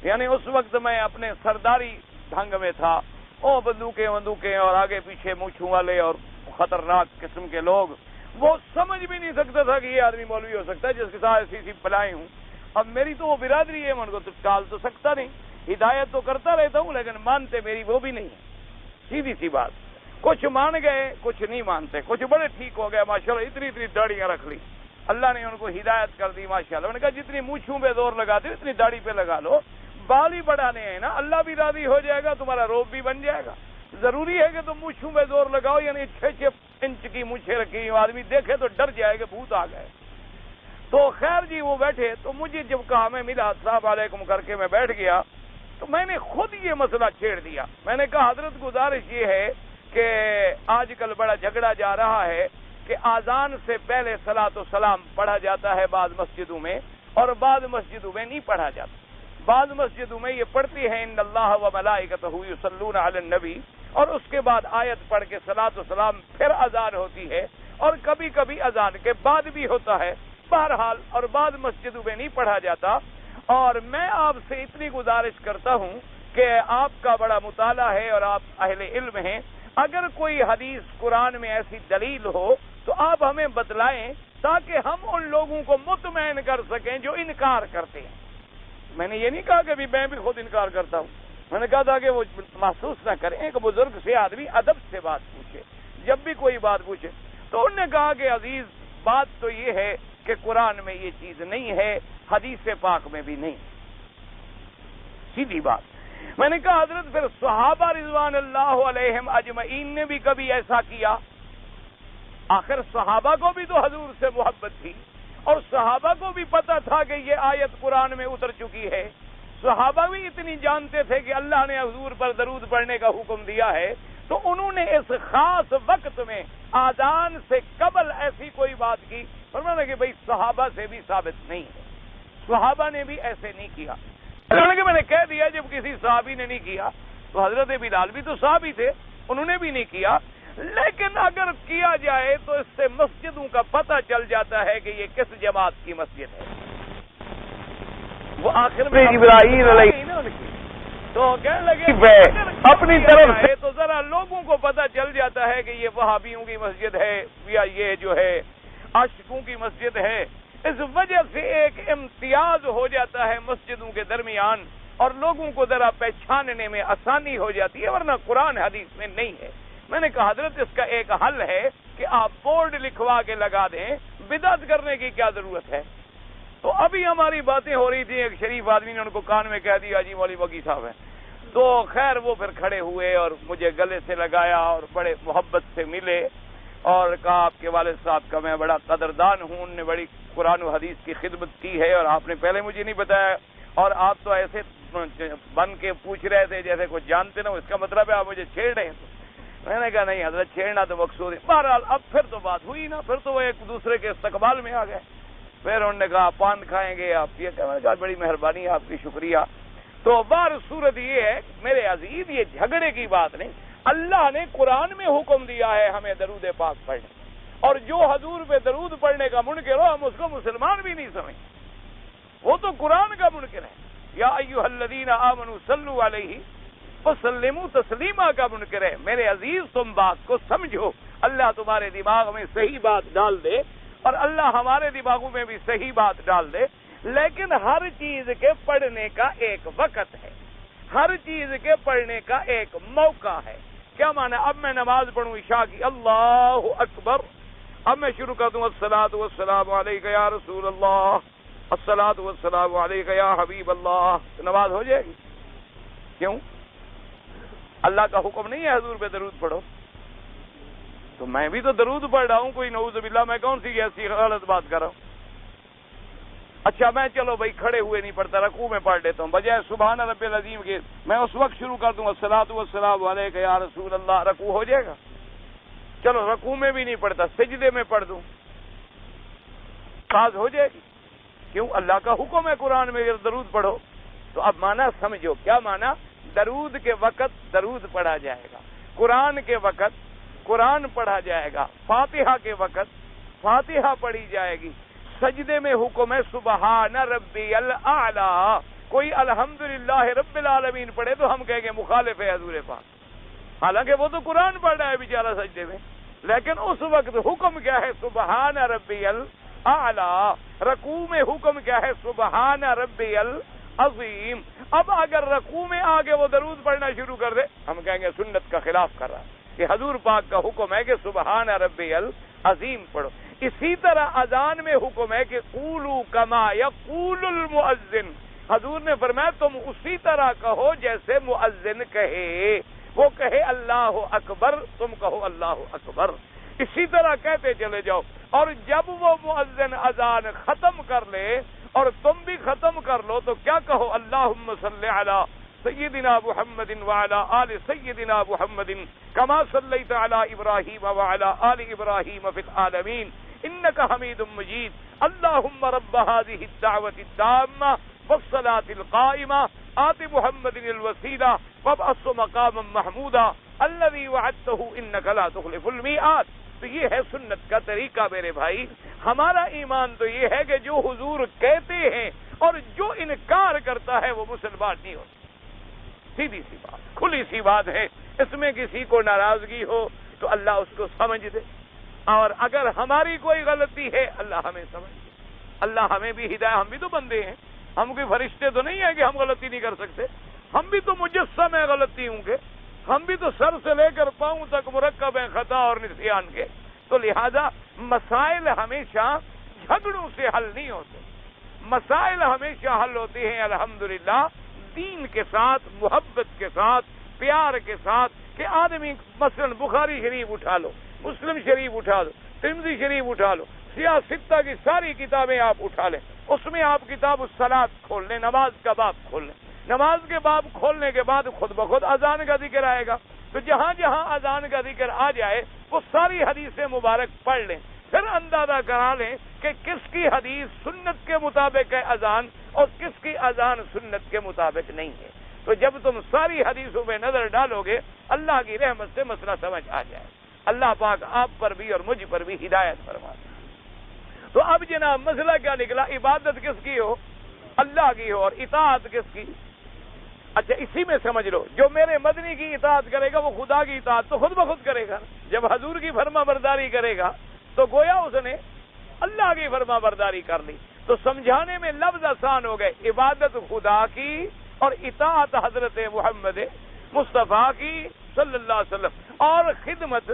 یعنی اس وقت میں اپنے سرداری ڈھنگ میں تھا۔ او بندوقیں اور آگے پیچھے مونچھوں والے اور خطرناک قسم کے لوگ، وہ سمجھ بھی نہیں سکتا تھا کہ یہ آدمی مولوی ہو سکتا ہے جس کے ساتھ ایسی بلائیں ہوں۔ اب میری تو وہ برادری ہے، میں ان کو تو ٹال تو سکتا نہیں، ہدایت تو کرتا رہتا ہوں، لیکن مانتے میری وہ بھی نہیں ہے، سیدھی سی بات۔ کچھ مان گئے، کچھ نہیں مانتے، کچھ بڑے ٹھیک ہو گئے ماشاءاللہ، اتنی داڑیاں رکھ لی، اللہ نے ان کو ہدایت کر دی ماشاءاللہ۔ میں نے کہا جتنی مونچھوں پہ زور لگاتے ہو اتنی داڑھی پہ لگا لو، بال ہی بڑھانے ہیں نا، اللہ بھی راضی ہو جائے گا، تمہارا روب بھی بن جائے گا۔ ضروری ہے کہ تم مونچھوں پہ زور لگاؤ، یعنی 6 انچ کی مجھے رکھی، آدمی دیکھے تو ڈر جائے کہ بھوت آ گئے۔ تو خیر جی وہ بیٹھے، تو مجھے جب کہا میں ملا السلام علیکم کر کے میں بیٹھ گیا، تو میں نے خود یہ مسئلہ چھیڑ دیا۔ میں نے کہا حضرت گزارش یہ ہے کہ آج کل بڑا جھگڑا جا رہا ہے کہ آذان سے پہلے صلاۃ و سلام پڑھا جاتا ہے بعض مسجدوں میں، اور بعض مسجدوں میں نہیں پڑھا جاتا۔ بعض مسجدوں میں یہ پڑھتی ہیں ان اللہ و ملائکتہ یصلون علی النبی، اور اس کے بعد آیت پڑھ کے صلاۃ و سلام پھر اذان ہوتی ہے، اور کبھی کبھی اذان کے بعد بھی ہوتا ہے۔ بہرحال اور بعض مسجدوں میں نہیں پڑھا جاتا۔ اور میں آپ سے اتنی گزارش کرتا ہوں کہ آپ کا بڑا مطالعہ ہے اور آپ اہل علم ہیں، اگر کوئی حدیث قرآن میں ایسی دلیل ہو تو آپ ہمیں بتلائیں تاکہ ہم ان لوگوں کو مطمئن کر سکیں جو انکار کرتے ہیں۔ میں نے یہ نہیں کہا کہ میں بھی خود انکار کرتا ہوں، میں نے کہا تھا کہ وہ محسوس نہ کریں کہ بزرگ سے آدمی ادب سے بات پوچھے، جب بھی کوئی بات پوچھے۔ تو انہوں نے کہا کہ عزیز بات تو یہ ہے کہ قرآن میں یہ چیز نہیں ہے، حدیث پاک میں بھی نہیں، سیدھی بات۔ میں نے کہا حضرت پھر صحابہ رضوان اللہ علیہم اجمعین نے بھی کبھی ایسا کیا؟ آخر صحابہ کو بھی تو حضور سے محبت تھی، اور صحابہ کو بھی پتا تھا کہ یہ آیت قرآن میں اتر چکی ہے۔ صحابہ بھی اتنی جانتے تھے کہ اللہ نے حضور پر درود پڑھنے کا حکم دیا ہے، تو انہوں نے اس خاص وقت میں آذان سے قبل ایسی کوئی بات کی، فرمایا کہ بھئی صحابہ سے بھی ثابت نہیں ہے، صحابہ نے بھی ایسے نہیں کیا۔ کہ میں نے کہہ دیا جب کسی صحابی نے نہیں کیا تو حضرت بلال بھی تو صحابی تھے، انہوں نے بھی نہیں کیا۔ لیکن اگر کیا جائے تو اس سے مسجدوں کا پتہ چل جاتا ہے کہ یہ کس جماعت کی مسجد ہے۔ وہ آخر میں ابراہیم علیہ تو کہنے لگے اپنی طرف سے تو ذرا لوگوں کو پتہ چل جاتا ہے کہ یہ وہابیوں کی مسجد ہے یا یہ جو ہے عاشقوں کی مسجد ہے۔ اس وجہ سے ایک امتیاز ہو جاتا ہے مسجدوں کے درمیان، اور لوگوں کو ذرا پہچاننے میں آسانی ہو جاتی ہے، ورنہ قرآن حدیث میں نہیں ہے۔ میں نے کہا حضرت اس کا ایک حل ہے کہ آپ بورڈ لکھوا کے لگا دیں، بدعت کرنے کی کیا ضرورت ہے؟ تو ابھی ہماری باتیں ہو رہی تھی، ایک شریف آدمی نے ان کو کان میں کہہ دیا جی مولوی بگی صاحب ہیں، تو خیر وہ پھر کھڑے ہوئے اور مجھے گلے سے لگایا اور بڑے محبت سے ملے اور کہا آپ کے والد صاحب کا میں بڑا قدردان ہوں، انہوں نے بڑی قرآن و حدیث کی خدمت کی ہے اور آپ نے پہلے مجھے نہیں بتایا، اور آپ تو ایسے بن کے پوچھ رہے تھے جیسے کچھ جانتے نہ ہو، اس کا مطلب ہے آپ مجھے چھیڑ رہے ہیں۔ میں نے کہا نہیں حضرت چھیڑنا تو مقصود ہے۔ بہرحال اب پھر تو بات ہوئی نا، پھر تو وہ ایک دوسرے کے استقبال میں آ گئے۔ پھر انہوں نے کہا پان کھائیں گے آپ کی، میں نے کہا بڑی مہربانی آپ کی، شکریہ۔ تو بار صورت یہ ہے میرے عزیز، یہ جھگڑے کی بات نہیں، اللہ نے قرآن میں حکم دیا ہے ہمیں درود پاک پڑھنے، اور جو حضور پہ درود پڑھنے کا منکر ہو ہم اس کو مسلمان بھی نہیں سمجھتے، وہ تو قرآن کا منکر ہے۔ یا ایھا الذین آمنوا صلوا علیہ وسلموا تسلیما کا منکر ہے۔ میرے عزیز تم بات کو سمجھو، اللہ تمہارے دماغ میں صحیح بات ڈال دے اور اللہ ہمارے دماغوں میں بھی صحیح بات ڈال دے، لیکن ہر چیز کے پڑھنے کا ایک وقت ہے، ہر چیز کے پڑھنے کا ایک موقع ہے۔ کیا معنی؟ اب میں نماز پڑھوں عشاء کی، اللہ اکبر، اب میں شروع کر دوں الصلاۃ والسلام علیک یا رسول اللہ، الصلاۃ والسلام علیک یا حبیب اللہ، تو نماز ہو جائے گی؟ کیوں؟ اللہ کا حکم نہیں ہے حضور پہ درود پڑھو؟ تو میں بھی تو درود پڑھ رہا ہوں، کوئی نعوذ باللہ میں کون سی ایسی غلط بات کر رہا ہوں؟ اچھا میں چلو بھائی کھڑے ہوئے نہیں پڑھتا، رکوع میں پڑھ لیتا ہوں، بجائے سبحان رب العظیم کے میں اس وقت شروع کر دوں الصلاۃ والسلام علیک یا رسول اللہ، رکوع ہو جائے گا؟ چلو رکوع میں بھی نہیں پڑھتا، سجدے میں پڑھ دوں، نماز ہو جائے گی؟ کیوں؟ اللہ کا حکم ہے قرآن میں درود پڑھو۔ تو اب معنی سمجھو، کیا معنی؟ درود کے وقت درود پڑھا جائے گا، قرآن کے وقت قرآن پڑھا جائے گا، فاتحہ کے وقت فاتحہ پڑھی جائے گی، سجدے میں حکم ہے سبحان ربی الاعلی، کوئی الحمدللہ رب العالمین پڑھے تو ہم کہیں گے مخالف ہے حضور پاک، حالانکہ وہ تو قرآن پڑھ رہا ہے بیچارہ سجدے میں، لیکن اس وقت حکم کیا ہے؟ سبحان ربی الاعلی۔ رکوع میں حکم کیا ہے؟ سبحان ربی العظیم۔ اب اگر رکوع میں آگے وہ درود پڑھنا شروع کر دے ہم کہیں گے سنت کا خلاف کر رہا ہے، کہ حضور پاک کا حکم ہے کہ سبحان ربی العظیم پڑھو۔ اسی طرح اذان میں حکم ہے کہ قولوا کما یقول المؤذن، حضور نے فرمایا تم اسی طرح کہو جیسے مؤذن کہے، وہ کہے اللہ اکبر تم کہو اللہ اکبر۔ اسی طرح کہتے چلے جاؤ، اور جب وہ مؤذن اذان ختم کر لے اور تم بھی ختم کر لو تو کیا کہو؟ اللہم صلی علی سیدنا محمد وعلی آل سیدنا محمد کما صلیت علی ابراہیم وعلی آل ابراہیم فی العالمین انک حمید مجید اللہم رب هذه الدعوة التامة والصلاة القائمة آت محمد الوسیلہ وابعثه مقاما محمودا الذی وعدته انک لا تخلف الميعاد۔ تو یہ ہے سنت کا طریقہ میرے بھائی۔ ہمارا ایمان تو یہ ہے کہ جو حضور کہتے ہیں اور جو انکار کرتا ہے وہ مسلمان نہیں ہوتا۔ سیدھی سی بات، کھلی سی بات ہے۔ اس میں کسی کو ناراضگی ہو تو اللہ اس کو سمجھ دے، اور اگر ہماری کوئی غلطی ہے اللہ ہمیں سمجھ دے، اللہ ہمیں بھی ہدایت۔ ہم بھی تو بندے ہیں، ہم کوئی فرشتے تو نہیں ہیں کہ ہم غلطی نہیں کر سکتے، ہم بھی تو مجسم ہیں غلطیوں کے، ہم بھی تو سر سے لے کر پاؤں تک مرکب ہیں خطا اور نسیان کے۔ تو لہذا مسائل ہمیشہ جھگڑوں سے حل نہیں ہوتے، مسائل ہمیشہ حل ہوتے ہیں الحمدللہ دین کے ساتھ، محبت کے ساتھ، پیار کے ساتھ۔ کہ آدمی مثلا بخاری شریف اٹھا لو، مسلم شریف اٹھا لو، ترمذی شریف اٹھا لو، سیاہ ستہ کی ساری کتابیں آپ اٹھا لیں، اس میں آپ کتاب الصلاۃ کھول لیں، نماز کا باب کھول لیں، نماز کے باب کھولنے کے بعد خود بخود اذان کا ذکر آئے گا۔ تو جہاں جہاں اذان کا ذکر آ جائے وہ ساری حدیث مبارک پڑھ لیں، پھر اندازہ کرا لیں کہ کس کی حدیث سنت کے مطابق ہے اذان اور کس کی اذان سنت کے مطابق نہیں ہے۔ تو جب تم ساری حدیثوں میں نظر ڈالو گے اللہ کی رحمت سے مسئلہ سمجھ آ جائے۔ اللہ پاک آپ پر بھی اور مجھ پر بھی ہدایت فرمائے۔ تو اب جناب مسئلہ کیا نکلا؟ عبادت کس کی ہو؟ اللہ کی ہو، اور اطاعت کس کی؟ اچھا اسی میں سمجھ لو، جو میرے مدنی کی اطاعت کرے گا وہ خدا کی اطاعت تو خود بخود کرے گا۔ جب حضور کی فرما برداری کرے گا تو گویا اس نے اللہ کی فرما برداری کر لی۔ تو سمجھانے میں لفظ آسان ہو گئے، عبادت خدا کی اور اطاعت حضرت محمد مصطفیٰ کی صلی اللہ علیہ وسلم، اور خدمت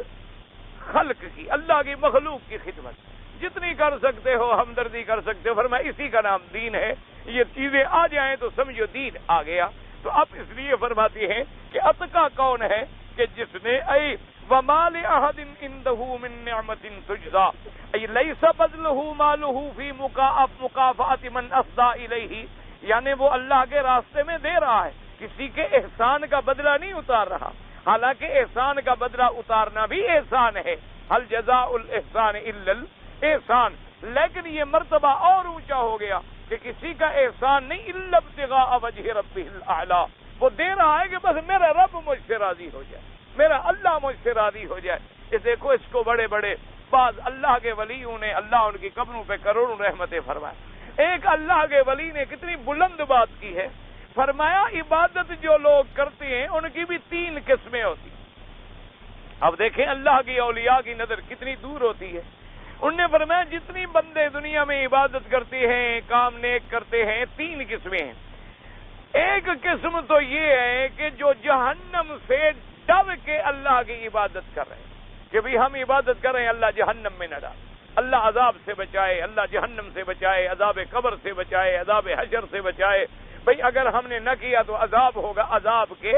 خلق کی، اللہ کی مخلوق کی خدمت جتنی کر سکتے ہو، ہمدردی کر سکتے ہو۔ فرمایا اسی کا نام دین ہے۔ یہ چیزیں آ جائیں تو سمجھو دین آ گیا۔ تو اب اس لیے فرماتی ہیں کہ اتقا کون ہے کہ جس نے اے وما لأحد عنده من نعمة تجزى اے ليس بدله ماله في مكافأة من افضى الیہ، یعنی وہ اللہ کے راستے میں دے رہا ہے، کسی کے احسان کا بدلہ نہیں اتار رہا، حالانکہ احسان کا بدلہ اتارنا بھی احسان ہے، هل جزاء الاحسان الا الاحسان، لیکن یہ مرتبہ اور اونچا ہو گیا کہ کسی کا احسان نہیں الا ابتغاء وجہ ربہ الاعلی، وہ دے رہا ہے کہ بس میرا رب مجھ سے راضی ہو جائے، میرا اللہ مجھ سے راضی ہو جائے۔ یہ دیکھو اس کو بڑے بڑے بعض اللہ کے ولیوں نے، اللہ ان کی قبروں پہ کروڑوں رحمتیں فرمائے۔ ایک اللہ کے ولی نے کتنی بلند بات کی ہے، فرمایا عبادت جو لوگ کرتے ہیں ان کی بھی 3 قسمیں ہوتی ہیں۔ اب دیکھیں اللہ کی اولیاء کی نظر کتنی دور ہوتی ہے۔ انہوں نے فرمایا جتنی بندے دنیا میں عبادت کرتے ہیں، کام نیک کرتے ہیں، 3 قسمیں ہیں۔ ایک قسم تو یہ ہے کہ جو جہنم سے ڈر کے اللہ کی عبادت کر رہے ہیں کہ بھی ہم عبادت کر رہے ہیں اللہ جہنم میں نہ ڈال، اللہ عذاب سے بچائے، اللہ جہنم سے بچائے، عذاب قبر سے بچائے، عذاب حشر سے بچائے، بھئی اگر ہم نے نہ کیا تو عذاب ہوگا، عذاب کے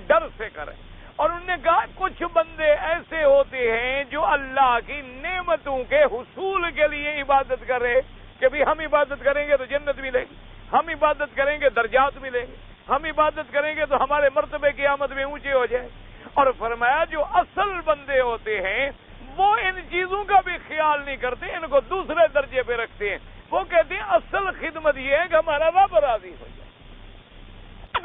ڈر سے کریں۔ اور انہوں نے کہا کچھ بندے ایسے ہوتے ہیں جو اللہ کی نعمتوں کے حصول کے لیے عبادت کر رہے کہ بھی ہم عبادت کریں گے تو جنت ملے گی، ہم عبادت کریں گے درجات ملیں گے، ہم عبادت کریں گے تو ہمارے مرتبے قیامت میں اونچے ہو جائیں۔ اور فرمایا جو اصل بندے ہوتے ہیں وہ ان چیزوں کا بھی خیال نہیں کرتے، ان کو دوسرے درجے پہ رکھتے ہیں۔ وہ کہتے ہیں اصل خدمت یہ ہے کہ ہمارا رب راضی ہو جائے۔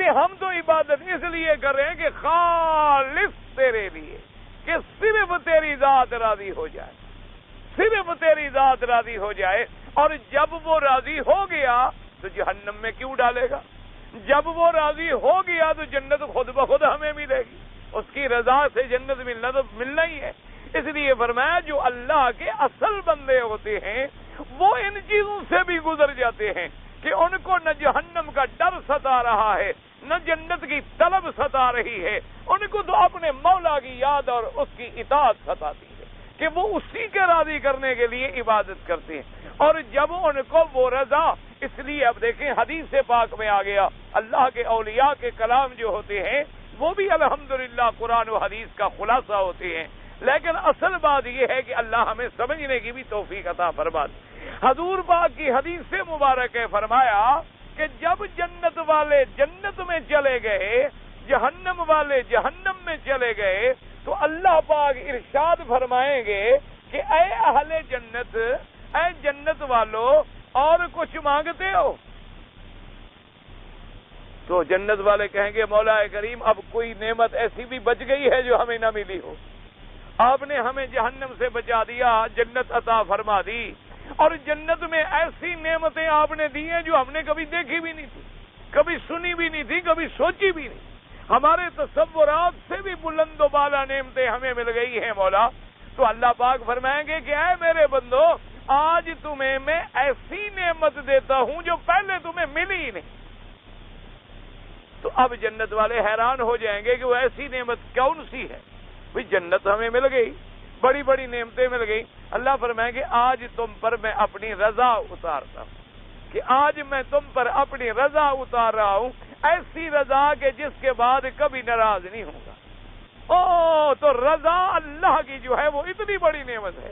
ہم تو عبادت اس لیے کر رہے ہیں کہ خالص تیرے لیے، کہ صرف تیری ذات راضی ہو جائے، صرف تیری ذات راضی ہو جائے۔ اور جب وہ راضی ہو گیا تو جہنم میں کیوں ڈالے گا؟ جب وہ راضی ہو گیا تو جنت خود بخود ہمیں ملے گی، اس کی رضا سے جنت ملنا تو ملنا ہی ہے۔ اس لیے فرمایا جو اللہ کے اصل بندے ہوتے ہیں وہ ان چیزوں سے بھی گزر جاتے ہیں کہ ان کو نہ جہنم کا ڈر ستا رہا ہے، نہ جنت کی طلب ستا رہی ہے، ان کو تو اپنے مولا کی یاد اور اس کی اطاعت ستاتی ہے کہ وہ اسی کے راضی کرنے کے لیے عبادت کرتے ہیں۔ اور جب ان کو وہ رضا، اس لیے اب دیکھیں حدیث پاک میں آ گیا اللہ کے اولیاء کے کلام جو ہوتے ہیں وہ بھی الحمدللہ قرآن و حدیث کا خلاصہ ہوتے ہیں۔ لیکن اصل بات یہ ہے کہ اللہ ہمیں سمجھنے کی بھی توفیق عطا فرما دے۔ حضور پاک کی حدیث سے مبارک ہے، فرمایا کہ جب جنت والے جنت میں چلے گئے، جہنم والے جہنم میں چلے گئے، تو اللہ پاک ارشاد فرمائیں گے کہ اے اہل جنت، اے جنت والو، اور کچھ مانگتے ہو؟ تو جنت والے کہیں گے مولا کریم اب کوئی نعمت ایسی بھی بچ گئی ہے جو ہمیں نہ ملی ہو، آپ نے ہمیں جہنم سے بچا دیا، جنت عطا فرما دی، اور جنت میں ایسی نعمتیں آپ نے دی ہیں جو ہم نے کبھی دیکھی بھی نہیں تھی، کبھی سنی بھی نہیں تھی، کبھی سوچی بھی نہیں، ہمارے تصورات سے بھی بلند و بالا نعمتیں ہمیں مل گئی ہیں مولا۔ تو اللہ پاک فرمائیں گے کہ اے میرے بندو، آج تمہیں میں ایسی نعمت دیتا ہوں جو پہلے تمہیں ملی ہی نہیں۔ تو اب جنت والے حیران ہو جائیں گے کہ وہ ایسی نعمت کون سی ہے؟ بھئی جنت ہمیں مل گئی، بڑی بڑی نعمتیں مل گئی۔ اللہ فرمائیں گے آج تم پر میں اپنی رضا اتارتا ہوں، کہ آج میں تم پر اپنی رضا اتار رہا ہوں، ایسی رضا کہ جس کے بعد کبھی ناراض نہیں ہوگا۔ تو رضا اللہ کی جو ہے وہ اتنی بڑی نعمت ہے،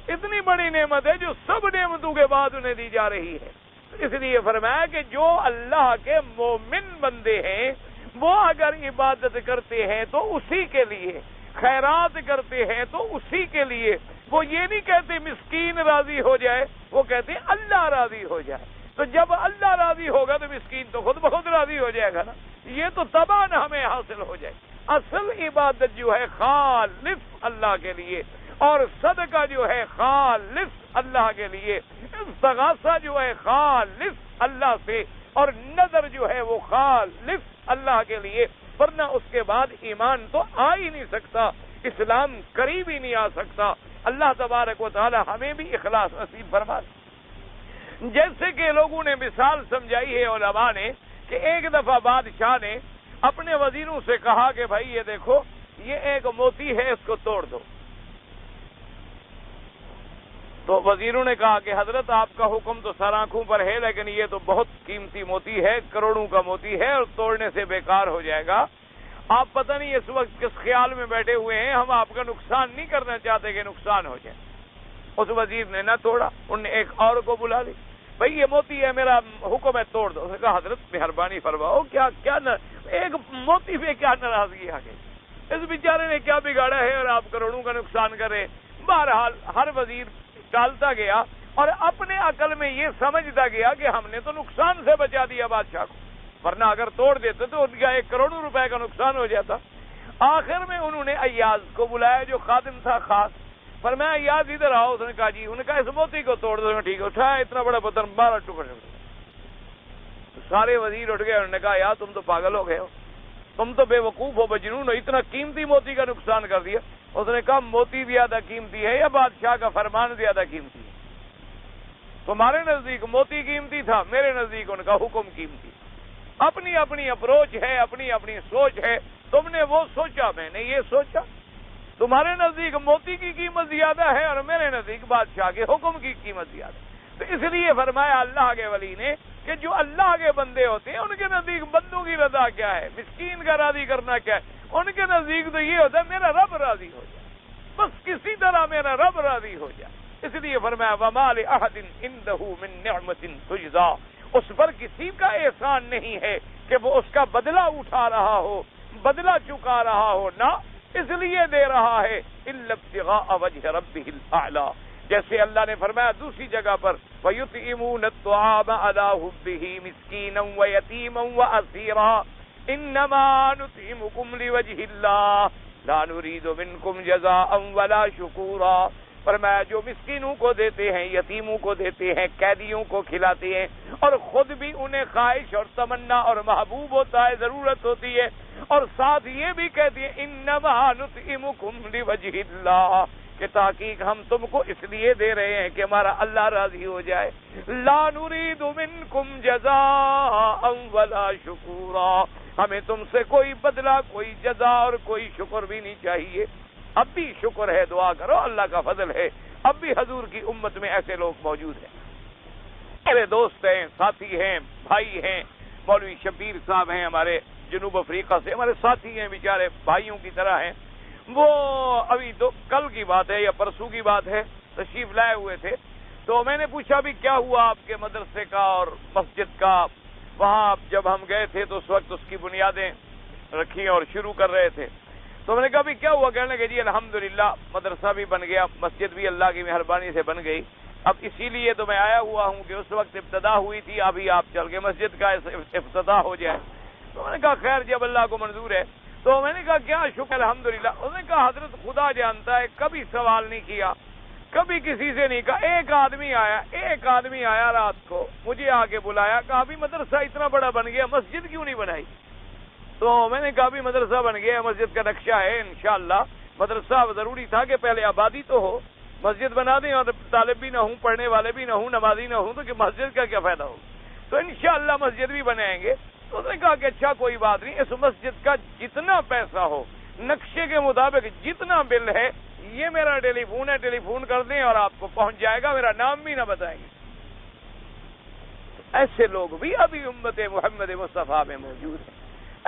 اتنی بڑی نعمت ہے جو سب نعمتوں کے بعد انہیں دی جا رہی ہے۔ اس لیے فرمایا کہ جو اللہ کے مومن بندے ہیں وہ اگر عبادت کرتے ہیں تو اسی کے لیے، خیرات کرتے ہیں تو اسی کے لیے، وہ یہ نہیں کہتے مسکین راضی ہو جائے، وہ کہتے ہیں اللہ راضی ہو جائے۔ تو جب اللہ راضی ہوگا تو مسکین تو خود بخود راضی ہو جائے گا نا، یہ تو تباہ ہمیں حاصل ہو جائے۔ اصل عبادت جو ہے خالص اللہ کے لیے، اور صدقہ جو ہے خالص اللہ کے لیے، استغاثہ جو ہے خالص اللہ سے، اور نظر جو ہے وہ خالص اللہ کے لیے، ورنہ اس کے بعد ایمان تو آ ہی نہیں سکتا، اسلام قریب ہی نہیں آ سکتا۔ اللہ تبارک و تعالی ہمیں بھی اخلاص نصیب فرما دے۔ جیسے کہ لوگوں نے مثال سمجھائی ہے علماء نے کہ ایک دفعہ بادشاہ نے اپنے وزیروں سے کہا کہ بھائی یہ دیکھو یہ ایک موتی ہے، اس کو توڑ دو۔ تو وزیروں نے کہا کہ حضرت آپ کا حکم تو سر آنکھوں پر ہے، لیکن یہ تو بہت قیمتی موتی ہے، کروڑوں کا موتی ہے، اور توڑنے سے بیکار ہو جائے گا۔ آپ پتہ نہیں اس وقت کس خیال میں بیٹھے ہوئے ہیں، ہم آپ کا نقصان نہیں کرنا چاہتے کہ نقصان ہو جائے۔ اس وزیر نے نہ توڑا، انہوں نے ایک اور کو بلا لی، بھائی یہ موتی ہے، میرا حکم ہے توڑ دو۔ اس نے کہا حضرت مہربانی فرماؤ، کیا ایک موتی پہ کیا ناراضگی آ گئی، اس بیچارے نے کیا بگاڑا ہے اور آپ کروڑوں کا نقصان کر رہے۔ بہرحال ہر وزیر ٹالتا گیا اور اپنے عقل میں یہ سمجھتا گیا کہ ہم نے تو نقصان سے بچا دیا بادشاہ کو، ورنہ اگر توڑ دیتے تو ان کا 1 کروڑ روپے کا نقصان ہو جاتا۔ آخر میں انہوں نے ایاز کو بلایا جو خادم تھا خاص، فرمایا ایاز ادھر آؤ۔ اس نے کہا جی، انہوں نے کہا اس موتی کو توڑ دو۔ ٹھیک ہے، اٹھایا اتنا بڑا پتھر 12 ٹکڑے۔ سارے وزیر اٹھ گئے، انہوں نے کہا یار تم تو پاگل ہو گئے ہو، تم تو بے وقوف ہو، مجنون ہو، اتنا قیمتی موتی کا نقصان کر دیا۔ اس نے کہا موتی زیادہ قیمتی ہے یا بادشاہ کا فرمان زیادہ قیمتی ہے؟ تمہارے نزدیک موتی قیمتی تھا، میرے نزدیک ان کا حکم قیمتی۔ اپنی اپنی اپروچ ہے، اپنی اپنی سوچ ہے، تم نے وہ سوچا، میں نے یہ سوچا۔ تمہارے نزدیک موتی کی قیمت زیادہ ہے اور میرے نزدیک بادشاہ کے حکم کی قیمت زیادہ ہے۔ تو اس لیے فرمایا اللہ کے ولی نے کہ جو اللہ کے بندے ہوتے ہیں ان کے نزدیک بندوں کی رضا کیا ہے، مسکین کا راضی کرنا کیا ہے، ان کے نزدیک تو یہ ہوتا ہے میرا رب راضی ہو جائے، بس کسی طرح میرا رب راضی ہو جائے۔ اس لیے فرمایا وَمَا لِأَحَدٍ عِندَهُ مِن نِعْمَةٍ تُجْزَىٰ، اس پر کسی کا احسان نہیں ہے کہ وہ اس کا بدلہ اٹھا رہا ہو، بدلہ چکا رہا ہو، نہ اس لیے دے رہا ہے إِلَّا ابْتِغَاءَ وَجْهِ رَبِّهِ الْأَعْلَىٰ، جیسے اللہ نے فرمایا دوسری جگہ پر وَيُطْعِمُونَ الطَّعَامَ عَلَىٰ حُبِّهِ مِسْكِينًا وَيَتِيمًا وَأَسِيرًا إِنَّمَا نُطْعِمُكُمْ لِوَجْهِ اللَّهِ لَا نُرِيدُ مِنكُمْ جَزَاءً وَلَا شُكُورًا۔ فرمایا جو مسکینوں کو دیتے ہیں، یتیموں کو دیتے ہیں، قیدیوں کو کھلاتے ہیں، اور خود بھی انہیں خواہش اور تمنا اور محبوب ہوتا ہے، ضرورت ہوتی ہے، اور ساتھ یہ بھی کہتی ہے انما نطعمکم لوجہ اللہ، کہ تحقیق ہم تم کو اس لیے دے رہے ہیں کہ ہمارا اللہ راضی ہو جائے۔ لا نرید منکم جزاء ولا شکورا، ہمیں تم سے کوئی بدلہ، کوئی جزا اور کوئی شکر بھی نہیں چاہیے۔ اب بھی شکر ہے، دعا کرو، اللہ کا فضل ہے، اب بھی حضور کی امت میں ایسے لوگ موجود ہیں۔ میرے دوست ہیں، ساتھی ہیں، بھائی ہیں، مولوی شبیر صاحب ہیں ہمارے جنوب افریقہ سے، ہمارے ساتھی ہیں، بیچارے بھائیوں کی طرح ہیں۔ وہ ابھی تو کل کی بات ہے یا پرسوں کی بات ہے، تشریف لائے ہوئے تھے، تو میں نے پوچھا بھی کیا ہوا آپ کے مدرسے کا اور مسجد کا؟ وہاں جب ہم گئے تھے تو اس وقت اس کی بنیادیں رکھی اور شروع کر رہے تھے، تو میں نے کہا بھی کیا ہوا؟ کہنے لگے جی الحمدللہ مدرسہ بھی بن گیا، مسجد بھی اللہ کی مہربانی سے بن گئی، اب اسی لیے تو میں آیا ہوا ہوں کہ اس وقت ابتدا ہوئی تھی، ابھی آپ چل کے مسجد کا افتتاح ہو جائے۔ تو میں نے کہا خیر جب اللہ کو منظور ہے، تو میں نے کہا کیا شکر الحمدللہ۔ انہوں نے کہا حضرت خدا جانتا ہے کبھی سوال نہیں کیا، کبھی کسی سے نہیں کہا، ایک آدمی آیا رات کو مجھے آ کے بلایا، کہا بھی مدرسہ اتنا بڑا بن گیا مسجد کیوں نہیں بنائی؟ تو میں نے کہا بھی مدرسہ بن گیا، مسجد کا نقشہ ہے انشاءاللہ، مدرسہ ضروری تھا کہ پہلے آبادی تو ہو، مسجد بنا دیں اور طالب بھی نہ ہوں، پڑھنے والے بھی نہ ہوں، نمازی نہ ہوں، تو کہ مسجد کا کیا فائدہ ہو؟ تو انشاءاللہ مسجد بھی بنائیں گے۔ تو انہوں نے کہا کہ اچھا کوئی بات نہیں، اس مسجد کا جتنا پیسہ ہو نقشے کے مطابق جتنا بل ہے، یہ میرا ٹیلی فون ہے، ٹیلی فون کر دیں اور آپ کو پہنچ جائے گا، میرا نام بھی نہ بتائیں گے۔ ایسے لوگ بھی ابھی امت محمد مصطفیٰ میں موجود ہیں،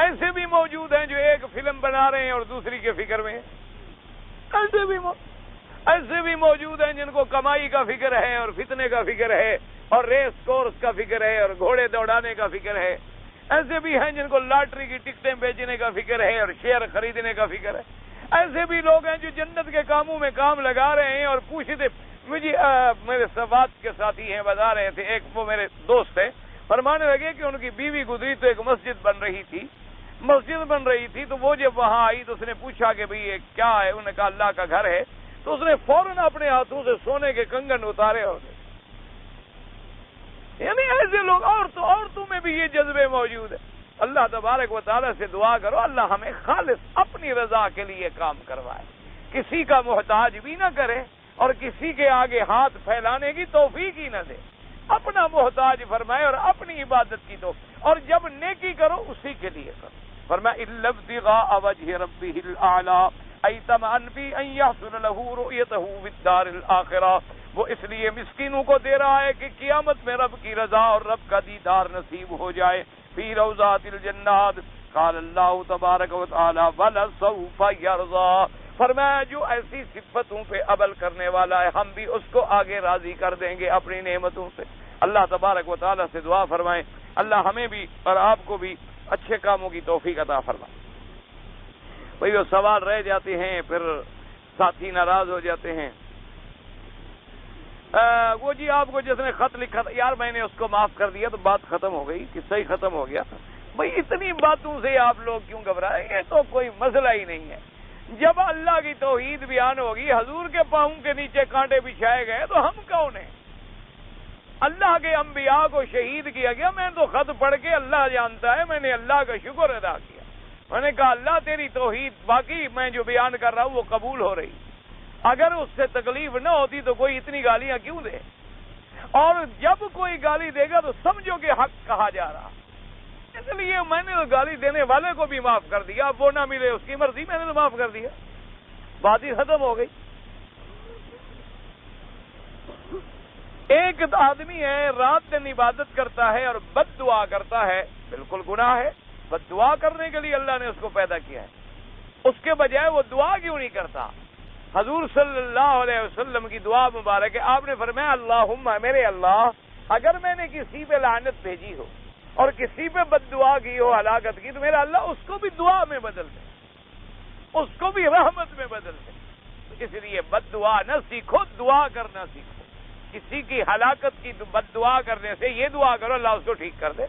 ایسے بھی موجود ہیں جو ایک فلم بنا رہے ہیں اور دوسری کے فکر میں، ایسے بھی موجود ہیں جن کو کمائی کا فکر ہے اور فتنے کا فکر ہے اور ریس کورس کا فکر ہے اور گھوڑے دوڑانے کا فکر ہے، ایسے بھی ہیں جن کو لاٹری کی ٹکٹیں بیچنے کا فکر ہے اور شیئر خریدنے کا فکر ہے، ایسے بھی لوگ ہیں جو جنت کے کاموں میں کام لگا رہے ہیں اور پوچھتے مجھے میرے سوات کے ساتھی ہیں بتا رہے تھے، ایک وہ میرے دوست ہیں، فرمانے لگے کہ ان کی بیوی گزری تو ایک مسجد بن رہی تھی تو وہ جب وہاں آئی تو اس نے پوچھا کہ بھئی یہ کیا ہے؟ انہوں نے کہا اللہ کا گھر ہے، تو اس نے فوراً اپنے ہاتھوں سے سونے کے کنگن اتارے اور یعنی ایسے لوگ عورتوں میں بھی یہ جذبے موجود ہیں۔ اللہ تبارک و تعالیٰ سے دعا کرو اللہ ہمیں خالص اپنی رضا کے لیے کام کروائے، کسی کا محتاج بھی نہ کرے اور کسی کے آگے ہاتھ پھیلانے کی توفیق ہی نہ دے، اپنا محتاج فرمائے اور اپنی عبادت کی توفیق، اور جب نیکی کرو اسی کے لیے کرو۔ فرمایا الا ابتغاء وجه ربه الاعلى اي طمعا في ان يحصل له رؤيته في الدار الاخره، وہ اس لیے مسکینوں کو دے رہا ہے کہ قیامت میں رب کی رضا اور رب کا دیدار نصیب ہو جائے۔ فی روضات الجنات قال اللہ تبارک و تعالی ولسوف يرضى، فرمایا جو ایسی صفتوں پہ عمل کرنے والا ہے ہم بھی اس کو آگے راضی کر دیں گے اپنی نعمتوں سے۔ اللہ تبارک و تعالی سے دعا فرمائیں اللہ ہمیں بھی اور آپ کو بھی اچھے کاموں کی توفیق عطا فرمائے۔ بھئی وہ سوال رہ جاتے ہیں، پھر ساتھی ناراض ہو جاتے ہیں، وہ جی آپ کو جس نے خط لکھا تھا یار میں نے اس کو معاف کر دیا تو بات ختم ہو گئی، قصہ ہی ختم ہو گیا۔ بھئی اتنی باتوں سے آپ لوگ کیوں گھبرائیں؟ یہ تو کوئی مسئلہ ہی نہیں ہے۔ جب اللہ کی توحید بیان ہوگی، حضور کے پاؤں کے نیچے کانٹے بچھائے گئے تو ہم کون ہیں؟ اللہ کے انبیاء کو شہید کیا گیا، میں تو خط پڑھ کے اللہ جانتا ہے میں نے اللہ کا شکر ادا کیا، میں نے کہا اللہ تیری توحید باقی میں جو بیان کر رہا ہوں وہ قبول ہو رہی، اگر اس سے تکلیف نہ ہوتی تو کوئی اتنی گالیاں کیوں دے؟ اور جب کوئی گالی دے گا تو سمجھو کہ حق کہا جا رہا، اس لیے میں نے گالی دینے والے کو بھی معاف کر دیا، اب وہ نہ ملے اس کی مرضی، میں نے تو معاف کر دیا، بات ہی ختم ہو گئی۔ ایک آدمی ہے رات دن عبادت کرتا ہے اور بد دعا کرتا ہے، بالکل گناہ ہے، بد دعا کرنے کے لیے اللہ نے اس کو پیدا کیا ہے، اس کے بجائے وہ دعا کیوں نہیں کرتا؟ حضور صلی اللہ علیہ وسلم کی دعا مبارک ہے، آپ نے فرمایا اللہم میرے اللہ اگر میں نے کسی پہ لعنت بھیجی ہو اور کسی پہ بد دعا کی ہو، ہلاکت کی، تو میرا اللہ اس کو بھی دعا میں بدل دے، اس کو بھی رحمت میں بدل دے۔ اس لیے بد دعا نہ سیکھو، دعا کرنا سیکھو۔ کسی کی ہلاکت کی بد دعا کرنے سے یہ دعا کرو اللہ اس کو ٹھیک کر دے،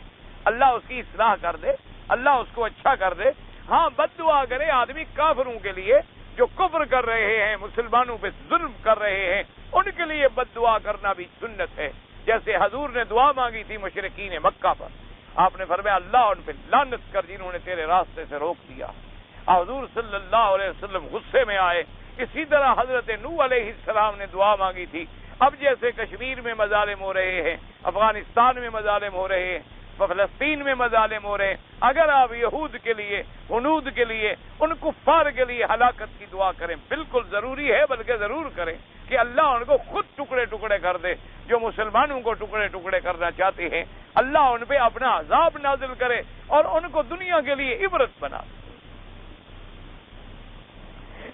اللہ اس کی اصلاح کر دے، اللہ اس کو اچھا کر دے۔ ہاں بد دعا کرے آدمی کافروں کے لیے جو کفر کر رہے ہیں، مسلمانوں پہ ظلم کر رہے ہیں، ان کے لیے بد دعا کرنا بھی سنت ہے، جیسے حضور نے دعا مانگی تھی مشرکین مکہ پر، آپ نے فرمایا اللہ ان پہ لعنت کر جنہوں نے تیرے راستے سے روک دیا۔ حضور صلی اللہ علیہ وسلم غصے میں آئے۔ اسی طرح حضرت نوح علیہ السلام نے دعا مانگی تھی۔ اب جیسے کشمیر میں مظالم ہو رہے ہیں، افغانستان میں مظالم ہو رہے ہیں، فلسطین میں مظالم ہو رہے ہیں، اگر آپ یہود کے لیے، ہنود کے لیے، ان کفار کے لیے ہلاکت کی دعا کریں، بالکل ضروری ہے، بلکہ ضرور کریں کہ اللہ ان کو خود ٹکڑے ٹکڑے کر دے۔ جو مسلمانوں کو ٹکڑے ٹکڑے کرنا چاہتے ہیں اللہ ان پہ اپنا عذاب نازل کرے اور ان کو دنیا کے لیے عبرت بنا دے۔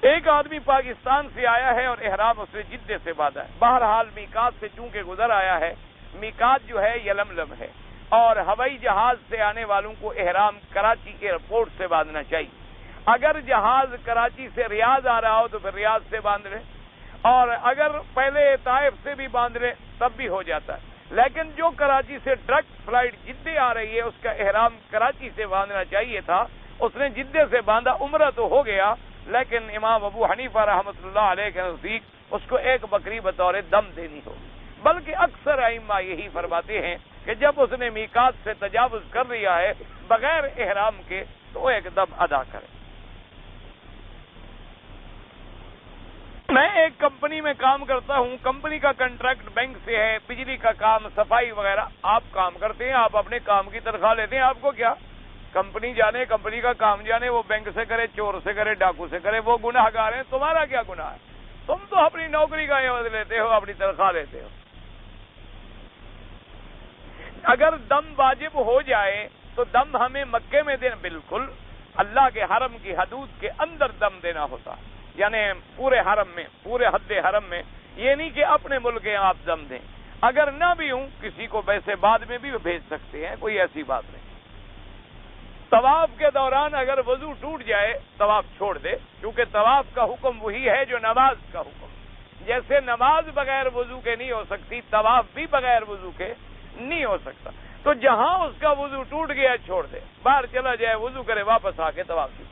ایک آدمی پاکستان سے آیا ہے اور احرام اس نے جدے سے باندھا ہے. بہرحال میقات سے چونکہ گزر آیا ہے، میقات جو ہے یلملم ہے، اور ہوائی جہاز سے آنے والوں کو احرام کراچی ایئرپورٹ سے باندھنا چاہیے. اگر جہاز کراچی سے ریاض آ رہا ہو تو پھر ریاض سے باندھ لے، اور اگر پہلے طائف سے بھی باندھ لے تب بھی ہو جاتا ہے. لیکن جو کراچی سے ڈائریکٹ فلائٹ جدے آ رہی ہے اس کا احرام کراچی سے باندھنا چاہیے تھا، اس نے جدے سے باندھا، عمرہ تو ہو گیا، لیکن امام ابو حنیفہ رحمۃ اللہ علیہ کے نزدیک اس کو ایک بکری بطور دم دینی ہو. بلکہ اکثر ائمہ یہی فرماتے ہیں کہ جب اس نے میقات سے تجاوز کر لیا ہے بغیر احرام کے تو وہ ایک دم ادا کرے. میں ایک کمپنی میں کام کرتا ہوں، کمپنی کا کنٹریکٹ بینک سے ہے، بجلی کا کام، صفائی وغیرہ آپ کام کرتے ہیں، آپ اپنے کام کی تنخواہ لیتے ہیں، آپ کو کیا؟ کمپنی جانے، کمپنی کا کام جانے، وہ بینک سے کرے، چور سے کرے، ڈاکو سے کرے، وہ گناہ گار ہیں، تمہارا کیا گناہ ہے؟ تم تو اپنی نوکری کا عوض لیتے ہو، اپنی تنخواہ لیتے ہو. اگر دم واجب ہو جائے تو دم ہمیں مکے میں دینا، بالکل اللہ کے حرم کی حدود کے اندر دم دینا ہوتا ہے، یعنی پورے حرم میں، پورے حد حرم میں، یہ نہیں کہ اپنے ملک میں آپ دم دیں. اگر نہ بھی ہوں کسی کو ویسے بعد میں بھی بھیج سکتے ہیں، کوئی ایسی بات نہیں. طواف کے دوران اگر وضو ٹوٹ جائے طواف چھوڑ دے، کیونکہ طواف کا حکم وہی ہے جو نماز کا حکم. جیسے نماز بغیر وضو کے نہیں ہو سکتی، طواف بھی بغیر وضو کے نہیں ہو سکتا. تو جہاں اس کا وضو ٹوٹ گیا چھوڑ دے، باہر چلا جائے، وضو کرے، واپس آ کے طواف کی.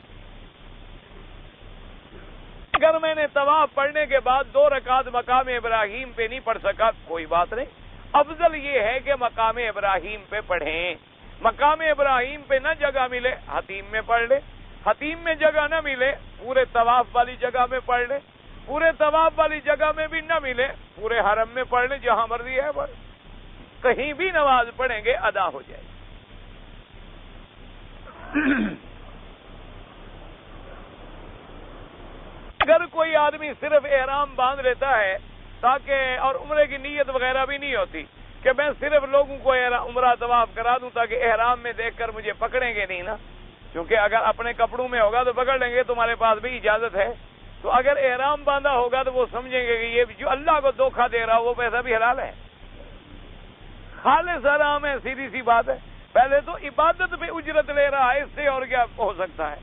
اگر میں نے طواف پڑھنے کے بعد 2 رکعت مقام ابراہیم پہ نہیں پڑھ سکا، کوئی بات نہیں، افضل یہ ہے کہ مقام ابراہیم پہ پڑھیں. مقام ابراہیم پہ نہ جگہ ملے حتیم میں پڑھ لے، حتیم میں جگہ نہ ملے پورے طواف والی جگہ میں پڑھ لے، پورے طواف والی جگہ میں بھی نہ ملے پورے حرم میں پڑھ لے، جہاں مرضی ہے پڑھ، کہیں بھی نماز پڑھیں گے ادا ہو جائے. اگر کوئی آدمی صرف احرام باندھ لیتا ہے تاکہ، اور عمرے کی نیت وغیرہ بھی نہیں ہوتی کہ میں صرف لوگوں کو عمرہ طواف کرا دوں تاکہ احرام میں دیکھ کر مجھے پکڑیں گے نہیں نا، کیونکہ اگر اپنے کپڑوں میں ہوگا تو پکڑ لیں گے، تمہارے پاس بھی اجازت ہے. تو اگر احرام باندھا ہوگا تو وہ سمجھیں گے کہ یہ جو اللہ کو دھوکہ دے رہا وہ پیسہ بھی حلال ہے، خالص حرام ہے. سیدھی سی بات ہے. پہلے تو عبادت پہ اجرت لے رہا ہے، اس سے اور کیا ہو سکتا ہے،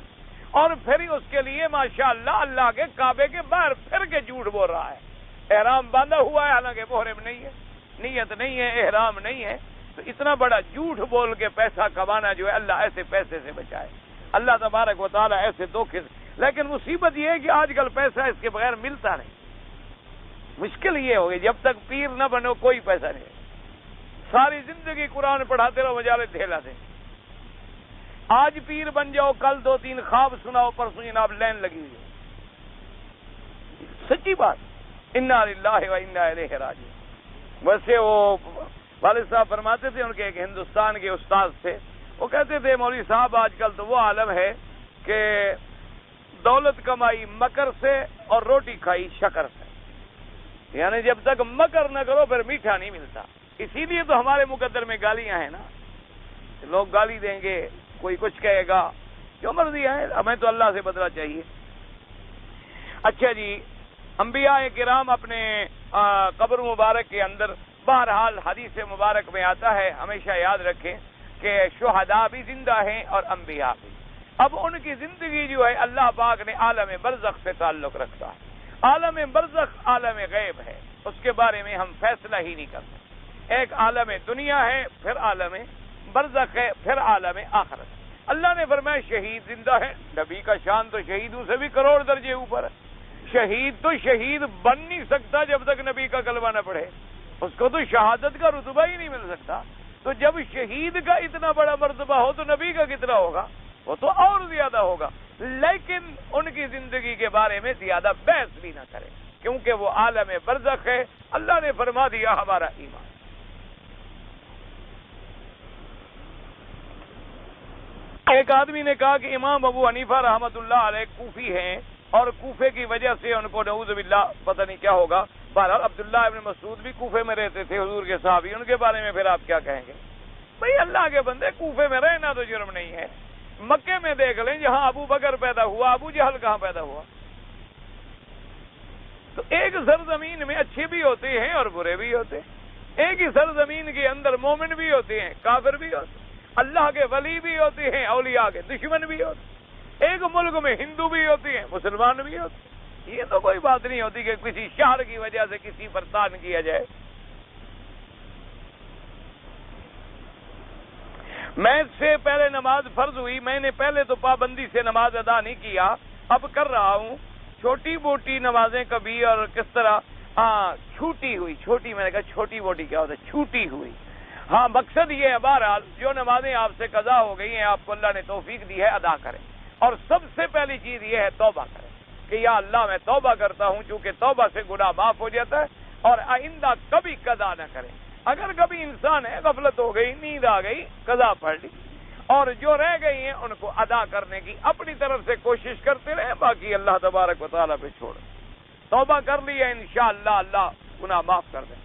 اور پھر اس کے لیے ماشاءاللہ اللہ کے کعبے کے باہر پھر کے جھوٹ بول رہا ہے. احرام باندھا ہوا ہے حالانکہ محرم نہیں ہے، نیت نہیں ہے، احرام نہیں ہے. تو اتنا بڑا جھوٹ بول کے پیسہ کمانا جو ہے، اللہ ایسے پیسے سے بچائے، اللہ تبارک و تعالیٰ ایسے دھوکے سے. لیکن مصیبت یہ ہے کہ آج کل پیسہ اس کے بغیر ملتا نہیں. مشکل یہ ہوگی جب تک پیر نہ بنو کوئی پیسہ نہیں. ساری زندگی قرآن پڑھاتے رہو، مجالے دھیلا دیں. آج پیر بن جاؤ، کل 2-3 خواب سناؤ، پرسوں جناب لین لگی ہوئی. سچی بات. انا للہ و انا الیہ راجعون. ویسے وہ والد صاحب فرماتے تھے، ان کے ایک ہندوستان کے استاد تھے، وہ کہتے تھے مولوی صاحب آج کل تو وہ عالم ہے کہ دولت کمائی مکر سے اور روٹی کھائی شکر سے، یعنی جب تک مکر نہ کرو پھر میٹھا نہیں ملتا. اسی لیے تو ہمارے مقدر میں گالیاں ہیں نا، لوگ گالی دیں گے، کوئی کچھ کہے گا، جو مرضی ہے، ہمیں تو اللہ سے بدلہ چاہیے. اچھا جی، انبیاء کرام اپنے قبر مبارک کے اندر، بہرحال حدیث مبارک میں آتا ہے، ہمیشہ یاد رکھیں کہ شہداء بھی زندہ ہیں اور انبیاء بھی. اب ان کی زندگی جو ہے اللہ پاک نے عالم برزخ سے تعلق رکھتا ہے. عالم برزخ عالم غیب ہے، اس کے بارے میں ہم فیصلہ ہی نہیں کرتے. ایک عالم دنیا ہے، پھر عالم برزخ ہے، پھر عالم آخرت. اللہ نے فرمایا شہید زندہ ہے. نبی کا شان تو شہیدوں سے بھی کروڑ درجے اوپر ہے. شہید تو شہید بن نہیں سکتا جب تک نبی کا کلمہ نہ پڑھے، اس کو تو شہادت کا رتبہ ہی نہیں مل سکتا. تو جب شہید کا اتنا بڑا مرتبہ ہو تو نبی کا کتنا ہوگا، وہ تو اور زیادہ ہوگا. لیکن ان کی زندگی کے بارے میں زیادہ بحث بھی نہ کرے، کیونکہ وہ عالم برزخ ہے. اللہ نے فرما دیا ہمارا ایمان. ایک آدمی نے کہا کہ امام ابو حنیفہ رحمۃ اللہ علیہ کوفی ہیں، اور کوفے کی وجہ سے ان کو نعوذ باللہ پتہ نہیں کیا ہوگا. بہرحال عبداللہ ابن مسعود بھی کوفے میں رہتے تھے، حضور کے صحابی، ان کے بارے میں پھر آپ کیا کہیں گے؟ بھئی اللہ کے بندے، کوفے میں رہنا تو جرم نہیں ہے. مکے میں دیکھ لیں جہاں ابو بکر پیدا ہوا، ابو جہل کہاں پیدا ہوا؟ تو ایک سرزمین میں اچھے بھی ہوتے ہیں اور برے بھی ہوتے ہیں، ایک ہی سرزمین کے اندر مومن بھی ہوتے ہیں، کافر بھی ہوتے ہیں، اللہ کے ولی بھی ہوتے ہیں، اولیاء کے دشمن بھی ہوتے ہیں، ایک ملک میں ہندو بھی ہوتے ہیں، مسلمان بھی ہوتے ہیں۔ یہ تو کوئی بات نہیں ہوتی کہ کسی شہر کی وجہ سے کسی پر تان کیا جائے۔ میں سے پہلے نماز فرض ہوئی، میں نے پہلے تو پابندی سے نماز ادا نہیں کیا، اب کر رہا ہوں۔ چھوٹی موٹی نمازیں کبھی اور کس طرح؟ ہاں چھوٹی ہوئی، چھوٹی، میں نے کہا چھوٹی موٹی کیا ہوتا ہے؟ چھوٹی ہوئی۔ ہاں مقصد یہ ہے بہرحال جو نمازیں آپ سے قضا ہو گئی ہیں آپ کو اللہ نے توفیق دی ہے ادا کریں، اور سب سے پہلی چیز یہ ہے توبہ کریں کہ یا اللہ میں توبہ کرتا ہوں، چونکہ توبہ سے گناہ معاف ہو جاتا ہے، اور آئندہ کبھی قضا نہ کریں۔ اگر کبھی انسان ہے غفلت ہو گئی، نیند آ گئی، قضا پڑھ لی، اور جو رہ گئی ہیں ان کو ادا کرنے کی اپنی طرف سے کوشش کرتے رہیں، باقی اللہ تبارک و تعالیٰ پہ چھوڑ۔ توبہ کر لی ہے انشاءاللہ اللہ گناہ معاف کر دیں۔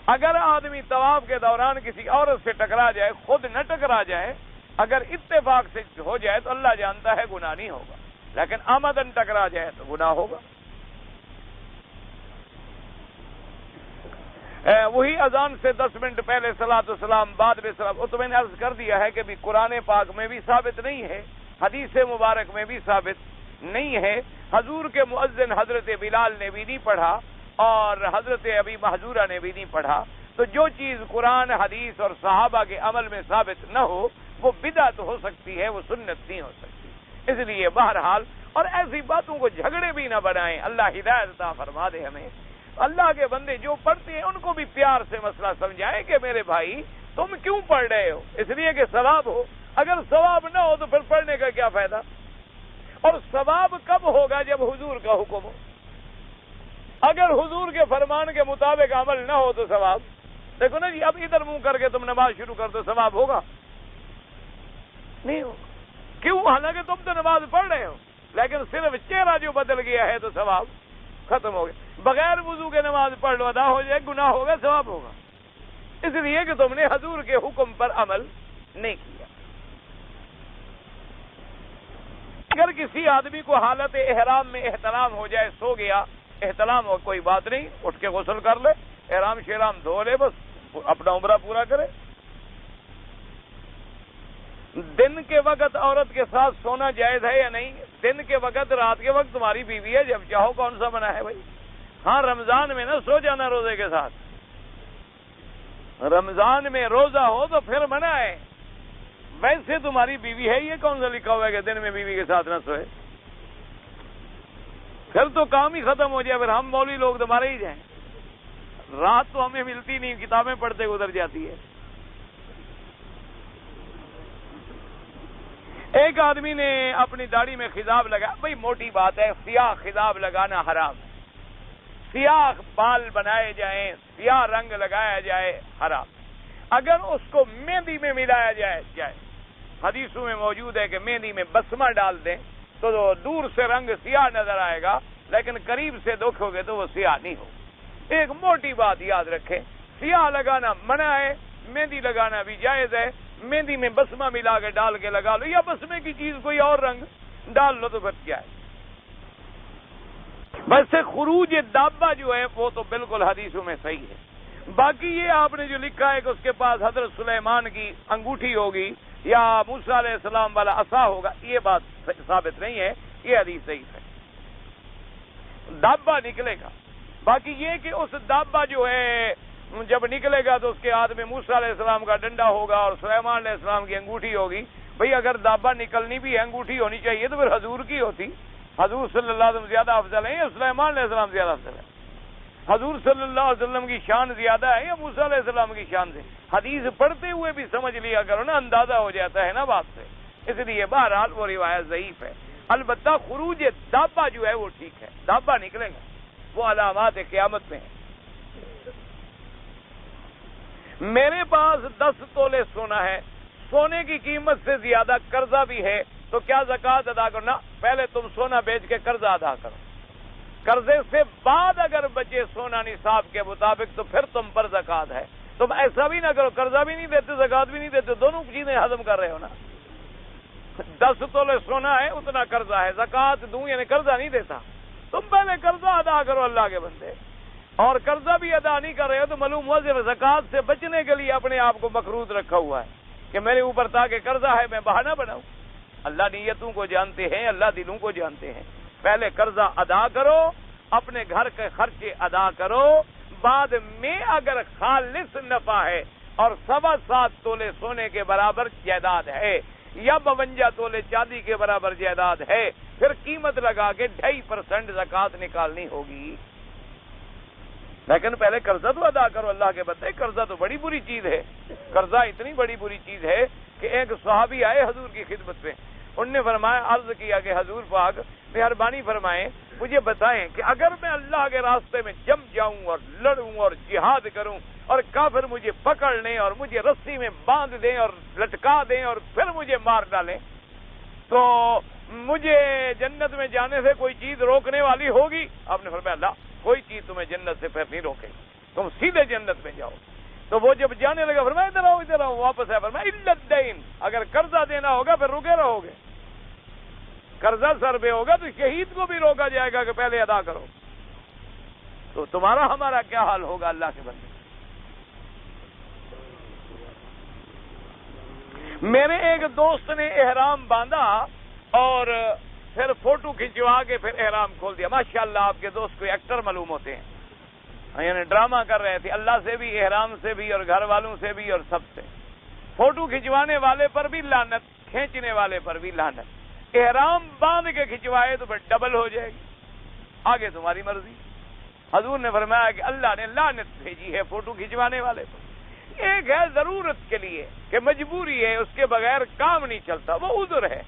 اگر آدمی طواف کے دوران کسی عورت سے ٹکرا جائے، خود نہ ٹکرا جائے، اگر اتفاق سے ہو جائے تو اللہ جانتا ہے گناہ نہیں ہوگا، لیکن آمدن ٹکرا جائے تو گناہ ہوگا۔ وہی اذان سے 10 منٹ پہلے صلاۃ والسلام، بعد میں سلام۔ تو میں نے عرض کر دیا ہے کہ بھی قرآن پاک میں بھی ثابت نہیں ہے، حدیث مبارک میں بھی ثابت نہیں ہے۔ حضور کے مؤذن حضرت بلال نے بھی نہیں پڑھا اور حضرت ابی محذورہ نے بھی نہیں پڑھا۔ تو جو چیز قرآن، حدیث اور صحابہ کے عمل میں ثابت نہ ہو وہ بدعت ہو سکتی ہے، وہ سنت نہیں ہو سکتی۔ اس لیے بہرحال، اور ایسی باتوں کو جھگڑے بھی نہ بنائیں، اللہ ہدایت عطا فرما دے ہمیں۔ اللہ کے بندے جو پڑھتے ہیں ان کو بھی پیار سے مسئلہ سمجھائیں کہ میرے بھائی تم کیوں پڑھ رہے ہو؟ اس لیے کہ ثواب ہو، اگر ثواب نہ ہو تو پھر پڑھنے کا کیا فائدہ؟ اور ثواب کب ہوگا؟ جب حضور کا حکم ہو۔ اگر حضور کے فرمان کے مطابق عمل نہ ہو تو ثواب، دیکھو نا جی، اب ادھر منہ کر کے تم نماز شروع کر دو، ثواب ہوگا؟ نہیں ہوگا۔ کیوں؟ حالانکہ تم تو نماز پڑھ رہے ہو، لیکن صرف چہرہ جو بدل گیا ہے تو ثواب ختم ہو گیا۔ بغیر وضو کے نماز پڑھ لو، ادا ہو جائے، گناہ ہوگا، ثواب ہوگا، اس لیے کہ تم نے حضور کے حکم پر عمل نہیں کیا۔ اگر کسی آدمی کو حالت احرام میں احتلام ہو جائے، سو گیا، احتلام ہو، کوئی بات نہیں، اٹھ کے غسل کر لے، احرام شیرام دھو لے، بس اپنا عمرہ پورا کرے۔ دن کے وقت عورت کے ساتھ سونا جائز ہے یا نہیں؟ دن کے وقت، رات کے وقت تمہاری بیوی ہے، جب چاہو، کون سا منع ہے بھائی؟ ہاں رمضان میں نہ سو جانا روزے کے ساتھ، رمضان میں روزہ ہو تو پھر منع ہے، ویسے تمہاری بیوی ہے، یہ کون سا لکھا ہوا ہے کہ دن میں بیوی کے ساتھ نہ سوئے؟ پھر تو کام ہی ختم ہو جائے، پھر ہم مولوی لوگ تمہارے ہی جائیں، رات تو ہمیں ملتی نہیں، کتابیں پڑھتے گزر جاتی ہے۔ ایک آدمی نے اپنی داڑھی میں خضاب لگا، بھائی موٹی بات ہے، سیاہ خضاب لگانا حرام ہے، سیاہ بال بنائے جائیں، سیاہ رنگ لگایا جائے، حرام۔ اگر اس کو مہندی میں ملایا جائے، حدیثوں میں موجود ہے کہ مہندی میں بسمہ ڈال دیں تو دور سے رنگ سیاہ نظر آئے گا، لیکن قریب سے دیکھو گے تو وہ سیاہ نہیں ہوگا۔ ایک موٹی بات یاد رکھیں، سیاہ لگانا منع ہے، مہندی لگانا بھی جائز ہے۔ مہندی میں بسمہ ملا کے ڈال کے لگا لو، یا بسمے کی چیز کوئی اور رنگ ڈال لو تو پھر کیا ہے۔ ویسے خروج دابہ جو ہے وہ تو بالکل حدیثوں میں صحیح ہے۔ باقی یہ آپ نے جو لکھا ہے کہ اس کے پاس حضرت سلیمان کی انگوٹھی ہوگی یا موسیٰ علیہ السلام والا عصا ہوگا، یہ بات ثابت نہیں ہے، یہ حدیث صحیح ہے۔ دابہ نکلے گا، باقی یہ کہ اس دابہ جو ہے جب نکلے گا تو اس کے ہاتھ میں موسیٰ علیہ السلام کا ڈنڈا ہوگا اور سلیمان علیہ السلام کی انگوٹھی ہوگی۔ بھئی اگر دابہ نکلنی بھی ہے، انگوٹھی ہونی چاہیے تو پھر حضور کی ہوتی، حضور صلی اللہ علیہ وسلم زیادہ افضل ہیں یا سلیمان علیہ السلام زیادہ افضل ہے؟ حضور صلی اللہ علیہ وسلم کی شان زیادہ ہے یا موسیٰ علیہ السلام کی شان سے؟ حدیث پڑھتے ہوئے بھی سمجھ لیا کرو نا، اندازہ ہو جاتا ہے نا بات سے، اس لیے بہرحال وہ روایت ضعیف ہے۔ البتہ خروج دابہ جو ہے وہ ٹھیک ہے، دابہ نکلے گا، وہ علامات قیامت میں ہے۔ میرے پاس 10 تولے سونا ہے، سونے کی قیمت سے زیادہ قرضہ بھی ہے، تو کیا زکوٰۃ ادا کرنا؟ پہلے تم سونا بیچ کے قرضہ ادا کرو، قرضے سے بعد اگر بچے سونا نصاب کے مطابق تو پھر تم پر زکوٰۃ ہے۔ تم ایسا بھی نہ کرو، قرضہ بھی نہیں دیتے، زکوٰۃ بھی نہیں دیتے، دونوں چیزیں ہضم کر رہے ہو نا۔ 10 تولے سونا ہے، اتنا قرضہ ہے، زکوٰۃ دوں یعنی قرضہ نہیں دیتا، تم پہلے قرضہ ادا کرو اللہ کے بندے، اور قرضہ بھی ادا نہیں کر رہے ہو تو معلوم ہوا صرف زکوٰۃ سے بچنے کے لیے اپنے آپ کو مقروض رکھا ہوا ہے کہ میرے اوپر تاکہ قرضہ ہے میں بہانہ بناؤں۔ اللہ نیتوں کو جانتے ہیں، اللہ دلوں کو جانتے ہیں۔ پہلے قرضہ ادا کرو، اپنے گھر کے خرچے ادا کرو، بعد میں اگر خالص نفع ہے اور 7.25 تولے سونے کے برابر جائیداد ہے یا 52 تولے چاندی کے برابر جائیداد ہے، پھر قیمت لگا کے 2.5% زکوٰۃ نکالنی ہوگی۔ لیکن پہلے قرضہ تو ادا کرو اللہ کے بندے۔ قرضہ تو بڑی بری چیز ہے، قرضہ اتنی بڑی بری چیز ہے کہ ایک صحابی آئے حضور کی خدمت میں، انہوں نے فرمایا، عرض کیا کہ حضور پاک مہربانی فرمائیں مجھے بتائیں کہ اگر میں اللہ کے راستے میں جم جاؤں اور لڑوں اور جہاد کروں اور کافر مجھے پکڑ لیں اور مجھے رسی میں باندھ دیں اور لٹکا دیں اور پھر مجھے مار ڈالیں تو مجھے جنت میں جانے سے کوئی چیز روکنے والی ہوگی؟ آپ نے فرمایا اللہ، کوئی چیز تمہیں جنت سے پھر نہیں روکے، تم سیدھے جنت میں جاؤ۔ تو وہ جب جانے لگا فرمایا ادھر آؤ، واپس آیا فرمایا الا الدین، اگر قرضہ دینا ہوگا پھر رکے رہو گے، قرضہ سر پہ ہوگا تو شہید کو بھی روکا جائے گا کہ پہلے ادا کرو۔ تو تمہارا ہمارا کیا حال ہوگا اللہ کے بندے؟ میرے ایک دوست نے احرام باندھا اور پھر فوٹو کھنچوا کے پھر احرام کھول دیا۔ ماشاءاللہ آپ کے دوست کوئی ایکٹر معلوم ہوتے ہیں، یعنی ڈرامہ کر رہے تھے، اللہ سے بھی، احرام سے بھی، اور گھر والوں سے بھی، اور سب سے۔ فوٹو کھنچوانے والے پر بھی لعنت، کھینچنے والے پر بھی لعنت۔ احرام باندھ کے کھنچوائے تو پھر ڈبل ہو جائے گی، آگے تمہاری مرضی۔ حضور نے فرمایا کہ اللہ نے لعنت بھیجی ہے فوٹو کھنچوانے والے پر۔ ایک ہے ضرورت کے لیے کہ مجبوری ہے، اس کے بغیر کام نہیں چلتا، وہ عذر ہے،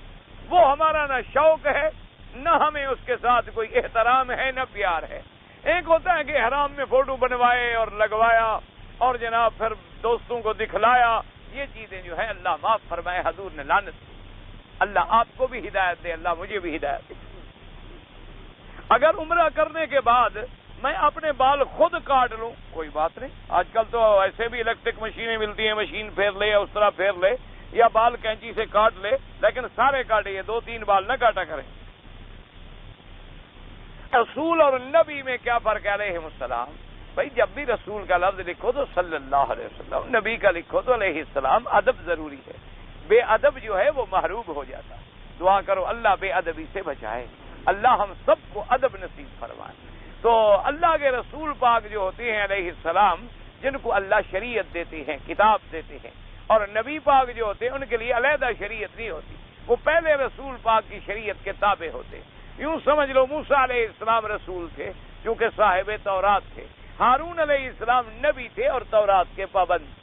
وہ ہمارا نہ شوق ہے نہ ہمیں اس کے ساتھ کوئی احترام ہے نہ پیار ہے۔ ایک ہوتا ہے کہ احرام میں فوٹو بنوائے اور لگوایا اور جناب پھر دوستوں کو دکھلایا، یہ چیزیں جو ہے اللہ معاف فرمائے، حضور نے لعنت دی۔ اللہ آپ کو بھی ہدایت دے، اللہ مجھے بھی ہدایت دے۔ اگر عمرہ کرنے کے بعد میں اپنے بال خود کاٹ لوں کوئی بات نہیں، آج کل تو ایسے بھی الیکٹرک مشینیں ملتی ہیں، مشین پھیر لے یا اس طرح پھیر لے یا بال کینچی سے کاٹ لے، لیکن سارے کاٹے، یہ 2-3 بال نہ کاٹا کریں۔ رسول اور نبی میں کیا فرق ہے علیہ السلام؟ بھائی جب بھی رسول کا لفظ لکھو تو صلی اللہ علیہ وسلم، نبی کا لکھو تو علیہ السلام، ادب ضروری ہے، بے ادب جو ہے وہ محروب ہو جاتا۔ دعا کرو اللہ بے ادبی سے بچائے، اللہ ہم سب کو ادب نصیب فرمائے۔ تو اللہ کے رسول پاک جو ہوتے ہیں علیہ السلام، جن کو اللہ شریعت دیتے ہیں، کتاب دیتے ہیں، اور نبی پاک جو ہوتے ہیں ان کے لیے علیحدہ شریعت نہیں ہوتی، وہ پہلے رسول پاک کی شریعت کے تابع ہوتے۔ یوں سمجھ لو موسیٰ علیہ السلام رسول تھے کیونکہ صاحب تورات تھے، ہارون علیہ السلام نبی تھے اور تورات کے پابند تھے۔